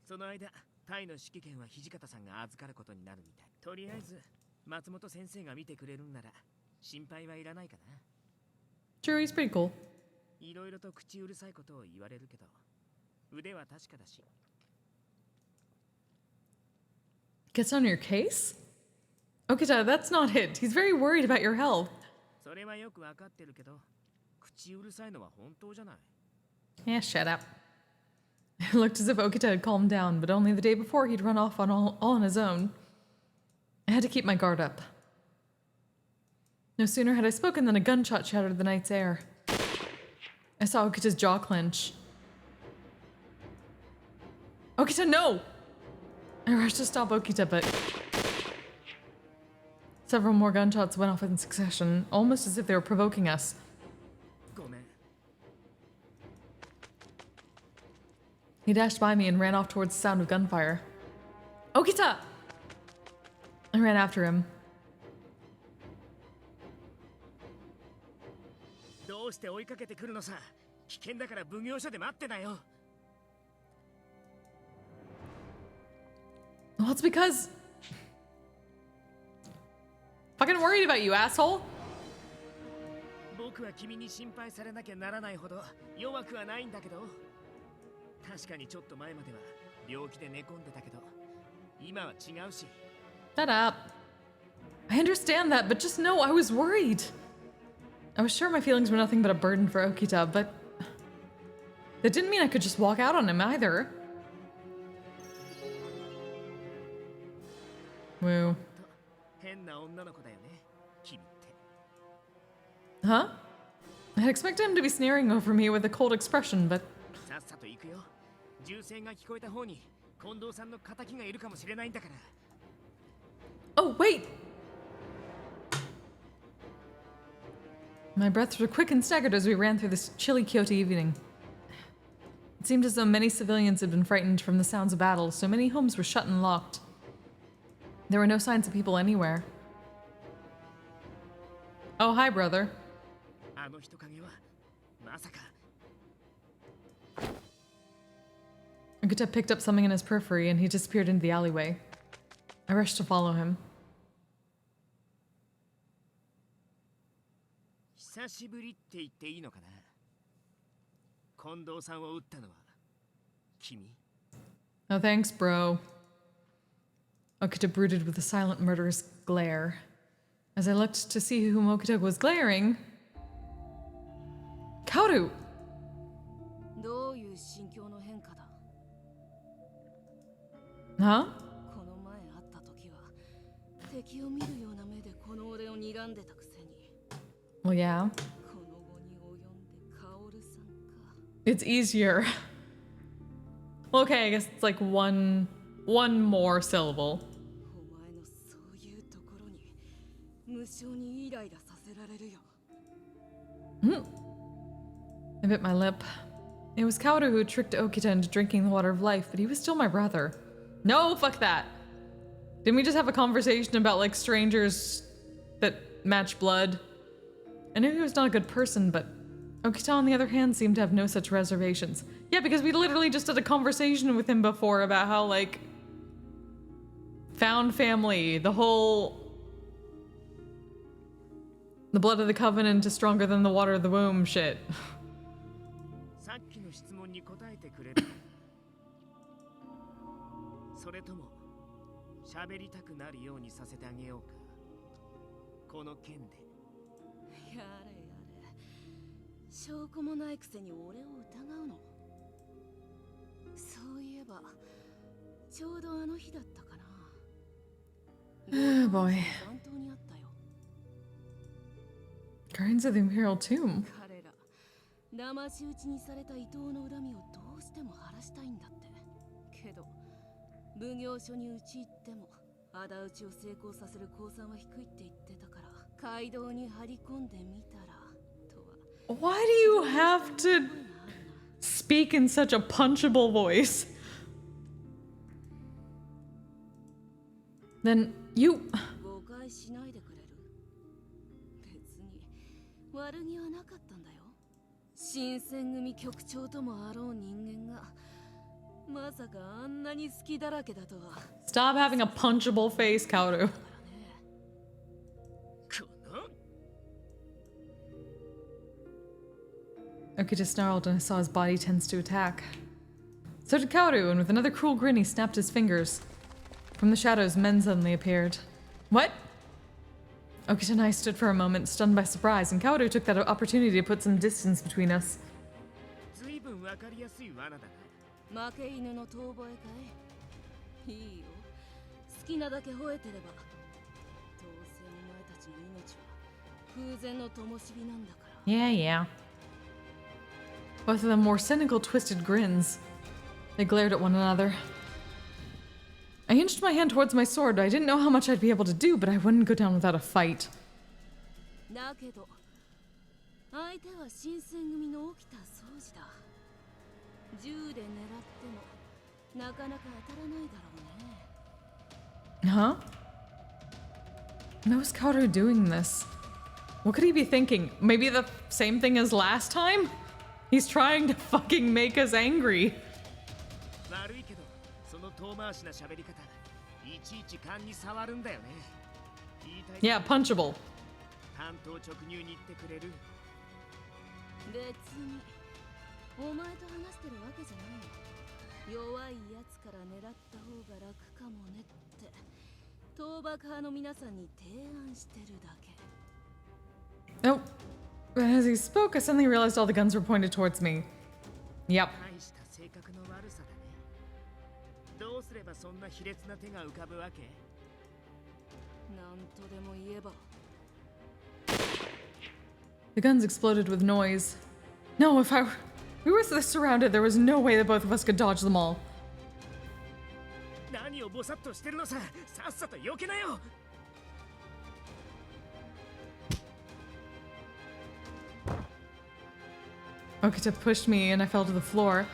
その間、タイの指揮権は土方さんが預かることになるみたい。とりあえず、松本先生が見てくれるんなら、心配はいらないかな。Sure, he's pretty cool. いろいろと口うるさいことを言われるけど、腕は確かだし。Gets on your case? Okita, that's not it. He's very worried about your health. それはよくわかってるけど、口うるさいのは本当じゃない。 Yeah, shut up. It looked as if Okita had calmed down, but only the day before he'd run off all on his own. I had to keep my guard up. No sooner had I spoken than a gunshot shattered the night's air. I saw Okita's jaw clench. Okita, no! I rushed to stop Okita, but several more gunshots went off in succession, almost as if they were provoking us. ごめん。 He dashed by me and ran off towards the sound of gunfire. Okita! I ran after him. どうして追いかけてくるのさ。危険だから奉行所で待ってなよ。 Well, it's because... Fucking worried about you, asshole! 僕は君に心配されなきゃならないほど弱くはないんだけど。 確かにちょっと前までは病気で寝込んでたけど、今は違うし。 Shut up. I understand that, but just know I was worried. I was sure my feelings were nothing but a burden for Okita, but that didn't mean I could just walk out on him either. Woo. 変な女の子だよね、君って。 Huh? I had expected him to be sneering over me with a cold expression, but さっさと行くよ。銃声が聞こえた方に近藤さんの仇がいるかもしれないんだから。 oh, wait! My breaths were quick and staggered as we ran through this chilly Kyoto evening. It seemed as though many civilians had been frightened from the sounds of battle, so many homes were shut and locked. There were no signs of people anywhere. Oh, hi, brother. あの人影はまさか。 Okita picked up something in his periphery and he disappeared into the alleyway. I rushed to follow him. 久しぶりって言っていいのかな。近藤さんを撃ったのは君？ No thanks, bro. Okita brooded with a silent, murderous glare. As I looked to see whom Okita was glaring... Kaoru! どういう心境の変化だ? Huh? この前会った時は敵を見るような目でこの俺を睨んでたくせに。 Well, yeah. この後に及んでカオルさんか。 It's easier. Well, okay, I guess it's like one more syllable. お前のそういうところに無性にイライラさせられるよ。I bit my lip. It was Kaoru who tricked Okita into drinking the water of life, but he was still my brother. No, fuck that. Didn't we just have a conversation about, like, strangers that match blood? I knew he was not a good person, but Okita, on the other hand, seemed to have no such reservations. Yeah, because we literally just had a conversation with him before about how, like, found family, the blood of the covenant is stronger than the water of the womb shit. さっきの質問に答えてくれるそれとも喋りたくなるようにさせてあげようかこの件でやれやれ証拠もないくせに俺を疑うのそういえばちょうどあの日だったかな Oh boy. 番頭にあったよ Guardians of the Imperial Tomb. 彼ら騙し討ちにされた伊藤の恨みをどうしても晴らしたいんだってけど奉行所に討ち入っても仇討ちを成功させる公算は低いって言ってたから街道に張り込んでみたらとは Why do you have to speak in such a punchable voice? Then you... 誤解しないでくれる別に悪気はなかったんだよ新選組局長ともあろう人間がまさかあんなに好きだらけだとは Stop having a punchable face, Kaoru. Okita snarled and I saw his body tense to attack. So did Kaoru, and with another cruel grin he snapped his fingers. From the shadows, men suddenly appeared. What? Okita and I stood for a moment, stunned by surprise, and Kaoru took that opportunity to put some distance between us. 随分わかりやすい罠だな負け犬の遠吠えかいいいよ好きなだけ吠えてればどうせお前たちの命は空前の灯火なんだから Yeah, yeah. Both of them more cynical, twisted grins. They glared at one another. I inched my hand towards my sword. I didn't know how much I'd be able to do, but I wouldn't go down without a fight. だけど相手は新選組の起きた掃除だ銃で狙ってもなかなか当たらないだろうね Huh? How is Kaoru doing this? What could he be thinking? Maybe the same thing as last time? He's trying to fucking make us angry. 悪いけどその遠回しな喋り方いちいち勘に触るんだよね言いたい Yeah, punchable. 単刀直入に言ってくれる別にお前と話してるわけじゃないの弱いやつから狙った方が楽かもねって倒幕派の皆さんに提案してるだけ Oh. As he spoke, I suddenly realized all the guns were pointed towards me. Yep. 大した性格の悪さだねどうすればそんな卑劣な手が浮かぶわけなんとでも言えば The guns exploded with noise. No, if we were this surrounded, there was no way that both of us could dodge them all. 何をボサッとしてるのささっさと避けなよ Okita pushed me and I fell to the floor.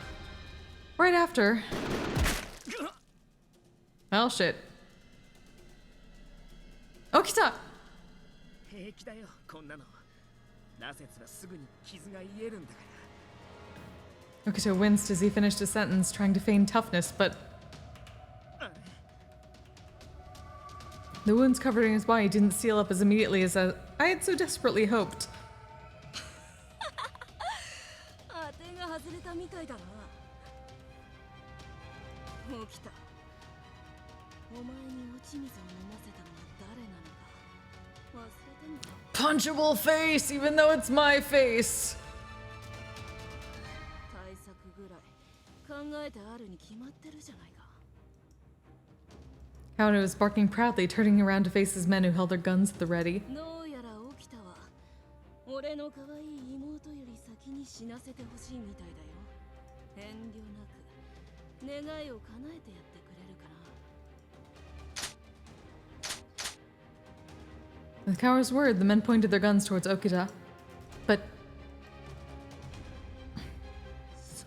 Right after... Well, shit. Okita! 平気だよこんなの羅刹はすぐに傷が癒えるんだから Okita winced as he finished his sentence, trying to feign toughness, but... The wounds covering his body didn't seal up as immediately as I had so desperately hoped. 当てが外れたみたいだな起きたお前に落ち水を飲ませたのは誰なのか忘れてみた Punchable face, even though it's my face! 対策ぐらい考えてあるに決まってるじゃないか Kaoru was barking proudly, turning around to face his men who held their guns at the ready. どうやら起きたわ俺の可愛い妹より先に死なせてほしいみたいだよ遠慮なく願いを叶えてやってくれるかな With Kaoru's word, the men pointed their guns towards Okita. But... そ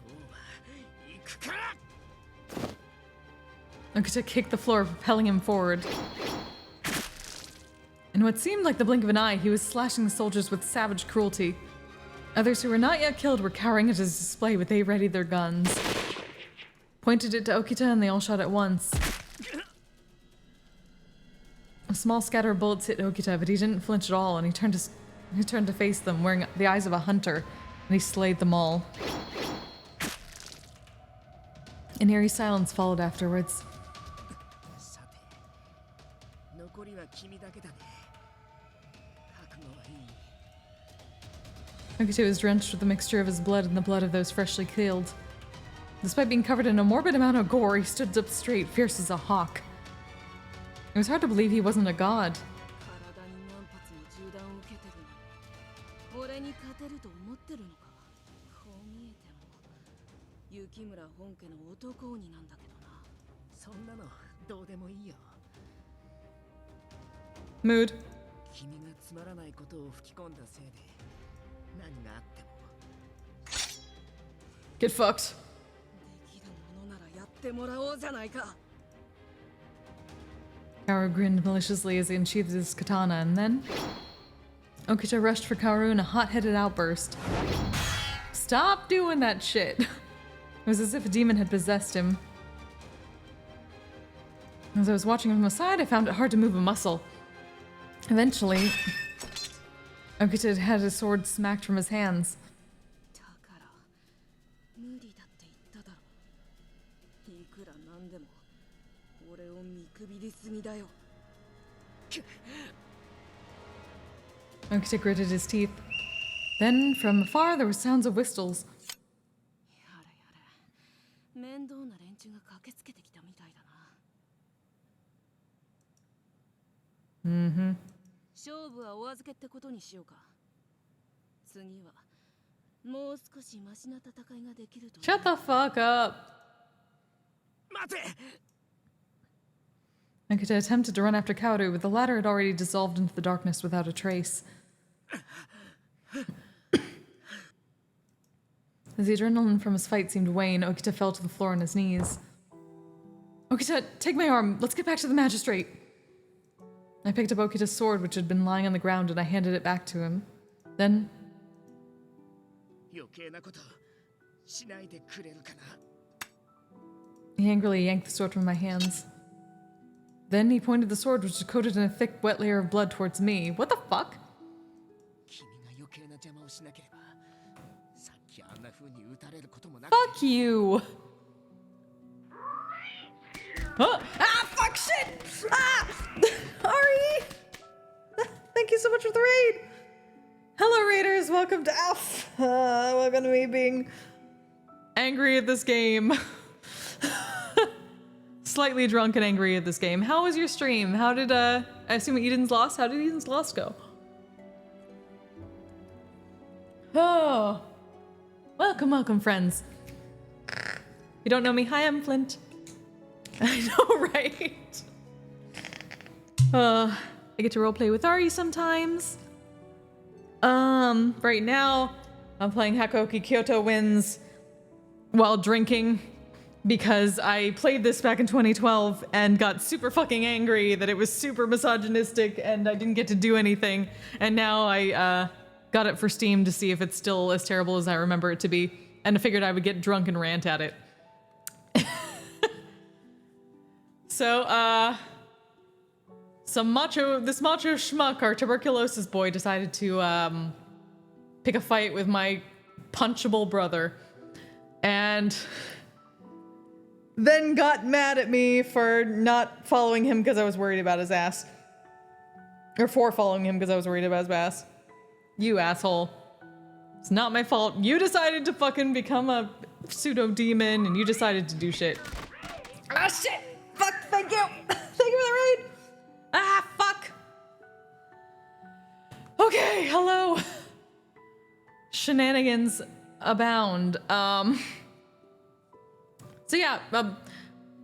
Okita kicked the floor, propelling him forward. In what seemed like the blink of an eye, he was slashing the soldiers with savage cruelty. Others who were not yet killed were cowering at his display, but they readied their guns. Pointed it to Okita and they all shot at once. A small scatter of bullets hit Okita, but he didn't flinch at all, and he turned to face them, wearing the eyes of a hunter, and he slayed them all. An eerie silence followed afterwards. Okita was drenched with a mixture of his blood and the blood of those freshly killed. Despite being covered in a morbid amount of gore, he stood up straight, fierce as a hawk. It was hard to believe he wasn't a god. Mood. Get fucked. Kaoru grinned maliciously as he unsheathed his katana, and then Okita rushed for Kaoru in a hot-headed outburst. Stop doing that shit. It was as if a demon had possessed him. As I was watching him from the side, I found it hard to move a muscle. Eventually, Okita had his sword smacked from his hands. Okita gritted his teeth. Then, from afar, there were sounds of whistles. Mm-hmm. Shut the fuck up. Okita attempted to run after Kaoru, but the latter had already dissolved into the darkness without a trace. As the adrenaline from his fight seemed to wane, Okita fell to the floor on his knees. Okita, take my arm. Let's get back to the magistrate. I picked up Okita's sword, which had been lying on the ground, and I handed it back to him. Then... he angrily yanked the sword from my hands. Then he pointed the sword, which was coated in a thick, wet layer of blood, towards me. What the fuck? Fuck you! Huh? Ah, fuck shit! Ah! Ari! Thank you so much for the raid! Hello, raiders! Welcome to Alf! Welcome to me being angry at this game. Slightly drunk and angry at this game. How was your stream? How did, I assume Eden's Lost? How did Eden's Lost go? Oh. Welcome, welcome, friends. You don't know me? Hi, I'm Flint. I know, right? I get to roleplay with Ari sometimes. Right now, I'm playing Hakuoki Kyoto Wins while drinking because I played this back in 2012 and got super fucking angry that it was super misogynistic and I didn't get to do anything. And now I got it for Steam to see if it's still as terrible as I remember it to be. And I figured I would get drunk and rant at it. So, this macho schmuck, our Tuburculosis Boi, decided to pick a fight with my punchable brother. And then got mad at me for not following him because I was worried about his ass. Or for following him because I was worried about his ass. You asshole. It's not my fault. You decided to fucking become a pseudo-demon and you decided to do shit. Ah, shit! Fuck, thank you! Thank you for the raid! Ah, fuck! Okay, hello. Shenanigans abound. So yeah,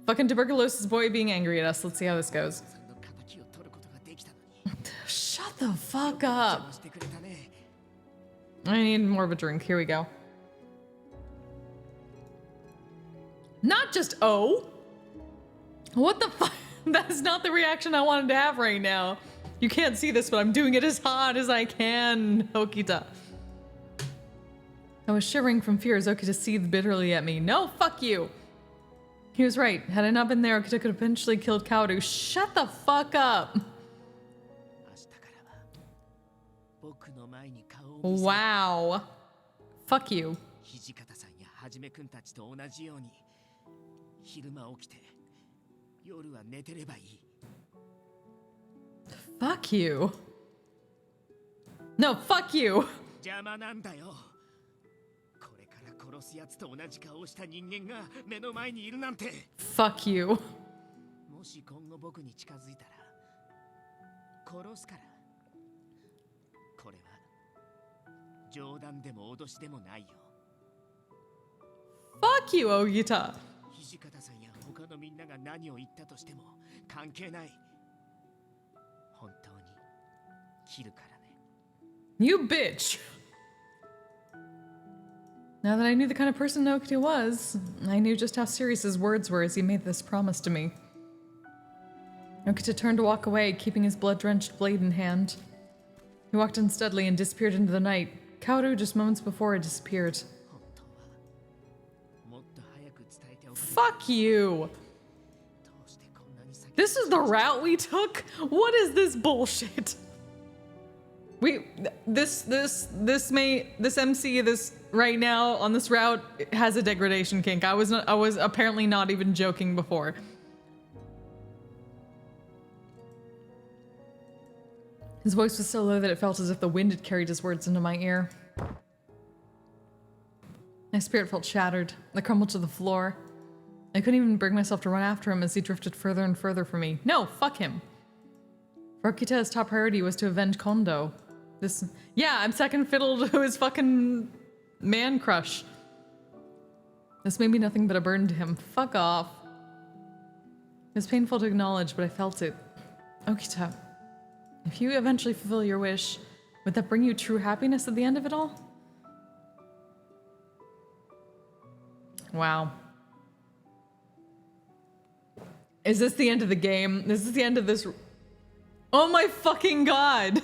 fucking Tuburculosis Boi being angry at us. Let's see how this goes. Shut the fuck up. I need more of a drink. Here we go. Not just O. What the fuck? That's not the reaction I wanted to have right now. You can't see this, but I'm doing it as hard as I can, Okita. I was shivering from fear as Okita seethed bitterly at me. No, fuck you. He was right. Had I not been there, Okita could have eventually killed Kaoru. Shut the fuck up. Wow. Fuck you. Fuck you. No, fuck you. Fuck you. Fuck you, Ogita. You bitch. Now that I knew the kind of person Okita was, I knew just how serious his words were as he made this promise to me. Okita turned to walk away, keeping his blood-drenched blade in hand. He walked unsteadily and disappeared into the night. Kaoru, just moments before, had disappeared. Fuck you! This is the route we took? What is this bullshit? This MC, this right now on this route has a degradation kink. I was apparently not even joking before. His voice was so low that it felt as if the wind had carried his words into my ear. My spirit felt shattered. I crumbled to the floor. I couldn't even bring myself to run after him as he drifted further and further from me. No, fuck him. For Okita's top priority was to avenge Kondo. I'm second fiddle to his fucking man crush. This made me nothing but a burden to him. Fuck off. It was painful to acknowledge, but I felt it. Okita, if you eventually fulfill your wish, would that bring you true happiness at the end of it all? Wow. Is this the end of the game? This is the end of this. Oh my fucking god.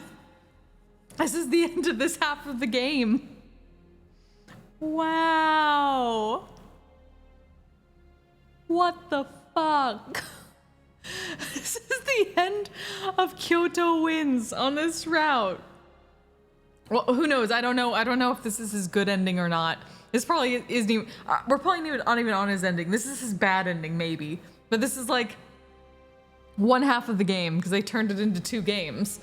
This is the end of this half of the game. Wow. What the fuck? This is the end of Kyoto Wins on this route. Well, who knows? I don't know. I don't know if this is his good ending or not. This probably isn't even, we're probably not even on his ending. This is his bad ending, maybe. But this is like one half of the game because they turned it into 2 games.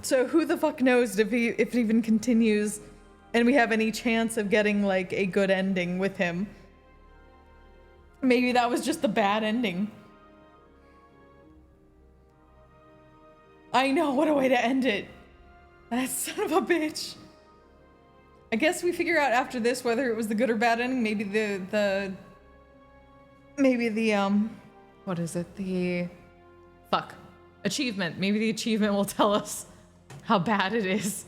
So who the fuck knows if it even continues and we have any chance of getting like a good ending with him. Maybe that was just the bad ending. I know, what a way to end it. That son of a bitch. I guess we figure out after this whether it was the good or bad ending. Maybe what is it? Achievement. Maybe the achievement will tell us how bad it is.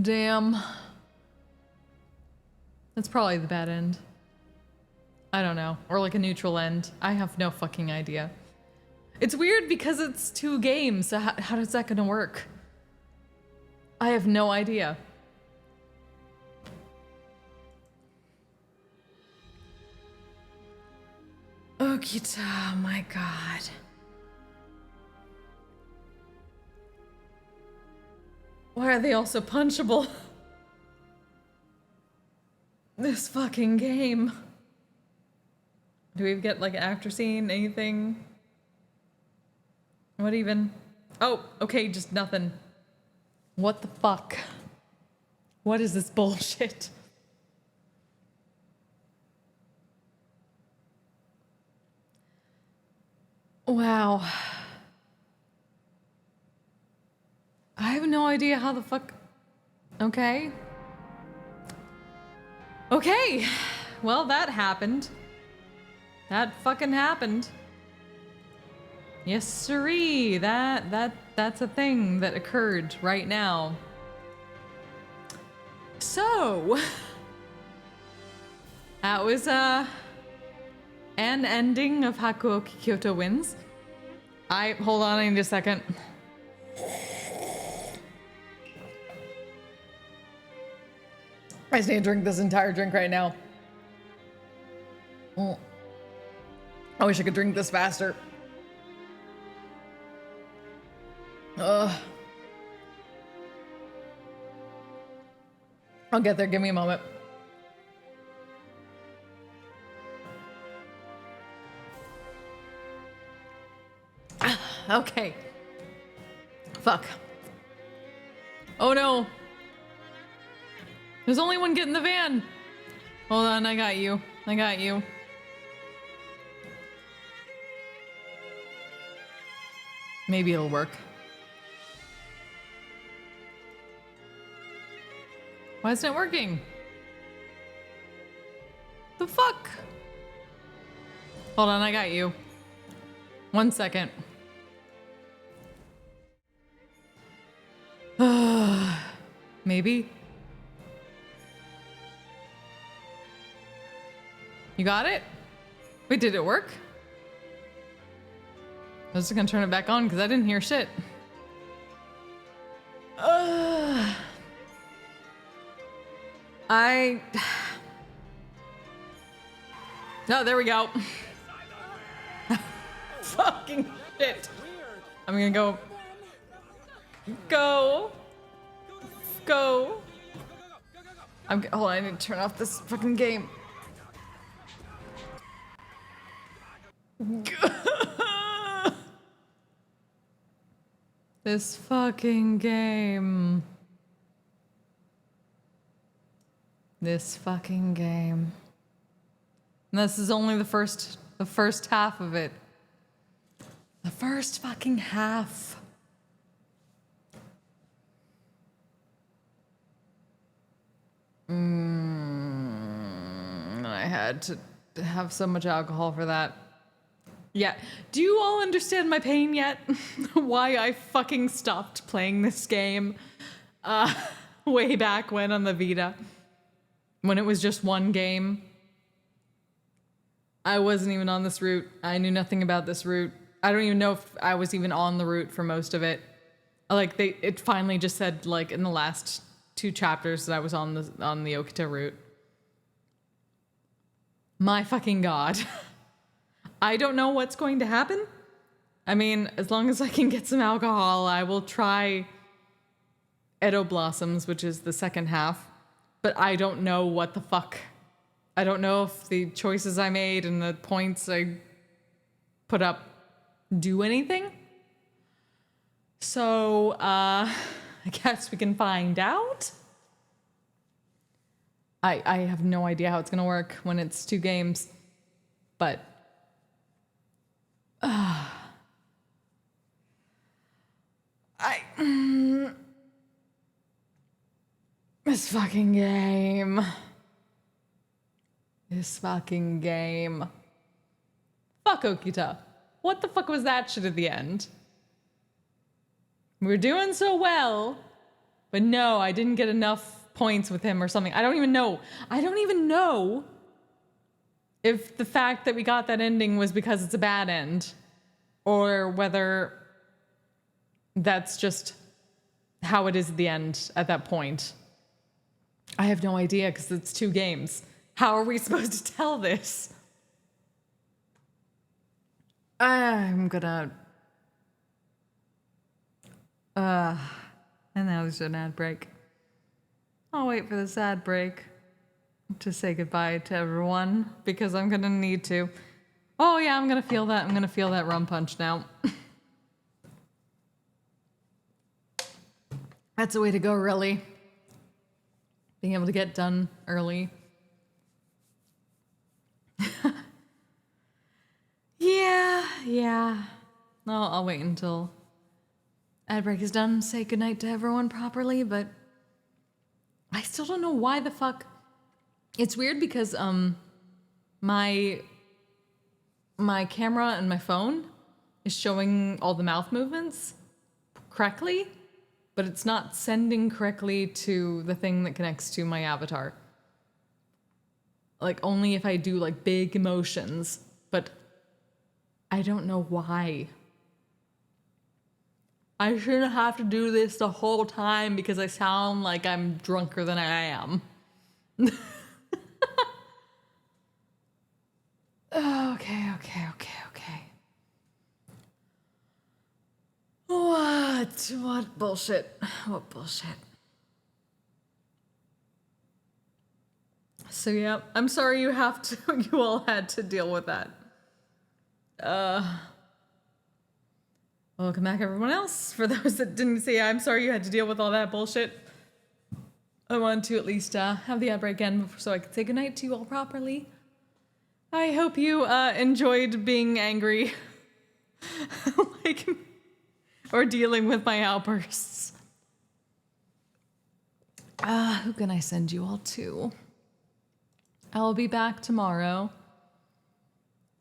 Damn. That's probably the bad end. I don't know. Or like a neutral end. I have no fucking idea. It's weird because it's 2 games, so how is that gonna work? I have no idea. Okita, oh my god. Why are they all so punchable? This fucking game. Do we get like an after scene, anything? What even? Oh, okay, just nothing. What the fuck? What is this bullshit? Wow. I have no idea how the fuck... Okay. Okay. Well, that happened. That fucking happened. Yes, siree. That's a thing that occurred right now. So that was an ending of Hakuoki Kyoto Wins. Hold on, I need a second. I just need to drink this entire drink right now. Oh. I wish I could drink this faster. Ugh. I'll get there, give me a moment. Okay. Fuck. Oh no. There's only one get in the van. Hold on, I got you. I got you. Maybe it'll work. Why isn't it working? The fuck? Hold on, I got you. 1 second. Maybe. You got it? Wait, did it work? I was just gonna turn it back on because I didn't hear shit. No, there we go. Fucking shit. I'm gonna go. Go. Hold on, I need to turn off this fucking game. This fucking game. This fucking game. And this is only the first half of it. The first fucking half. I had to have so much alcohol for that. Yeah. Do you all understand my pain yet? Why I fucking stopped playing this game way back when on the Vita. When it was just one game. I wasn't even on this route. I knew nothing about this route. I don't even know if I was even on the route for most of it. Like it finally just said like in the last 2 chapters that I was on the Okita route. My fucking god. I don't know what's going to happen. I mean, as long as I can get some alcohol, I will try Edo Blossoms, which is the second half. But I don't know what the fuck. I don't know if the choices I made and the points I put up do anything. So, I guess we can find out. I have no idea how it's gonna work when it's 2 games, but this fucking game. This fucking game. Fuck Okita. What the fuck was that shit at the end? We're doing so well, but no, I didn't get enough points with him or something. I don't even know. I don't even know if the fact that we got that ending was because it's a bad end or whether that's just how it is at the end at that point. I have no idea because it's 2 games. How are we supposed to tell this? I'm gonna... and now there's an ad break. I'll wait for this ad break to say goodbye to everyone because I'm gonna need to. Oh yeah, I'm gonna feel that. I'm gonna feel that rum punch now. That's the way to go, really. Being able to get done early. Yeah. No, I'll wait until ad break is done, say goodnight to everyone properly, but I still don't know why the fuck. It's weird because my camera and my phone is showing all the mouth movements correctly, but it's not sending correctly to the thing that connects to my avatar. Like only if I do like big emotions, but I don't know why. I shouldn't have to do this the whole time because I sound like I'm drunker than I am. Okay. What bullshit? What bullshit? So yeah, I'm sorry you all had to deal with that. Welcome back everyone else. For those that didn't see, I'm sorry you had to deal with all that bullshit. I wanted to at least have the outbreak end so I could say goodnight to you all properly. I hope you enjoyed being angry. Or dealing with my outbursts. Who can I send you all to? I'll be back tomorrow.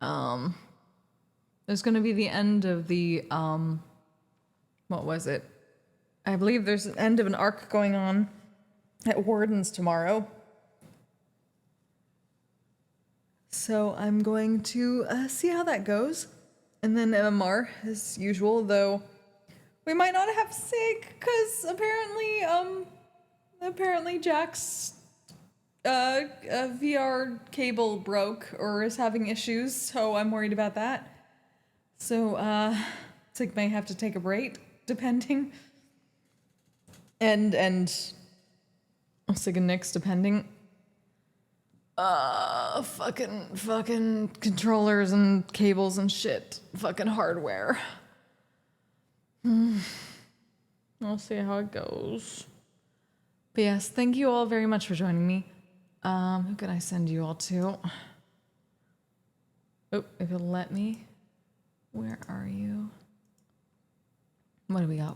There's gonna be the end of the, what was it? I believe there's an end of an arc going on at Warden's tomorrow. So I'm going to see how that goes. And then MMR, as usual, though we might not have Sig, because apparently Jack's VR cable broke or is having issues, so I'm worried about that. So Sig may have to take a break, depending. And Sig and Nyx, depending. Fucking controllers and cables and shit. Fucking hardware. I'll see how it goes. But yes, thank you all very much for joining me. Who can I send you all to? Oh, if it'll let me. Where are you? What do we got?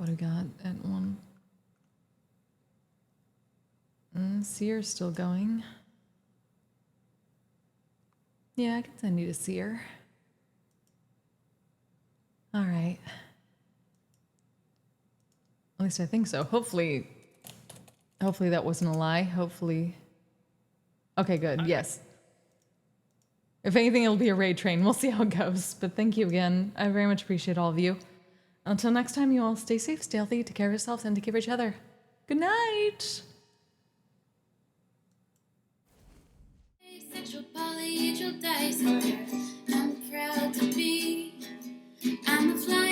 At one. Seer's still going. Yeah, I can send you to Seer. All right. At least I think so. Hopefully that wasn't a lie. Hopefully. Okay, good. Yes. If anything, it'll be a raid train. We'll see how it goes. But thank you again. I very much appreciate all of you. Until next time, you all stay safe, stay healthy, take care of yourselves, and take care of each other. Good night. Asexual, polyhedral dice. I'm proud to be. I'm a fly.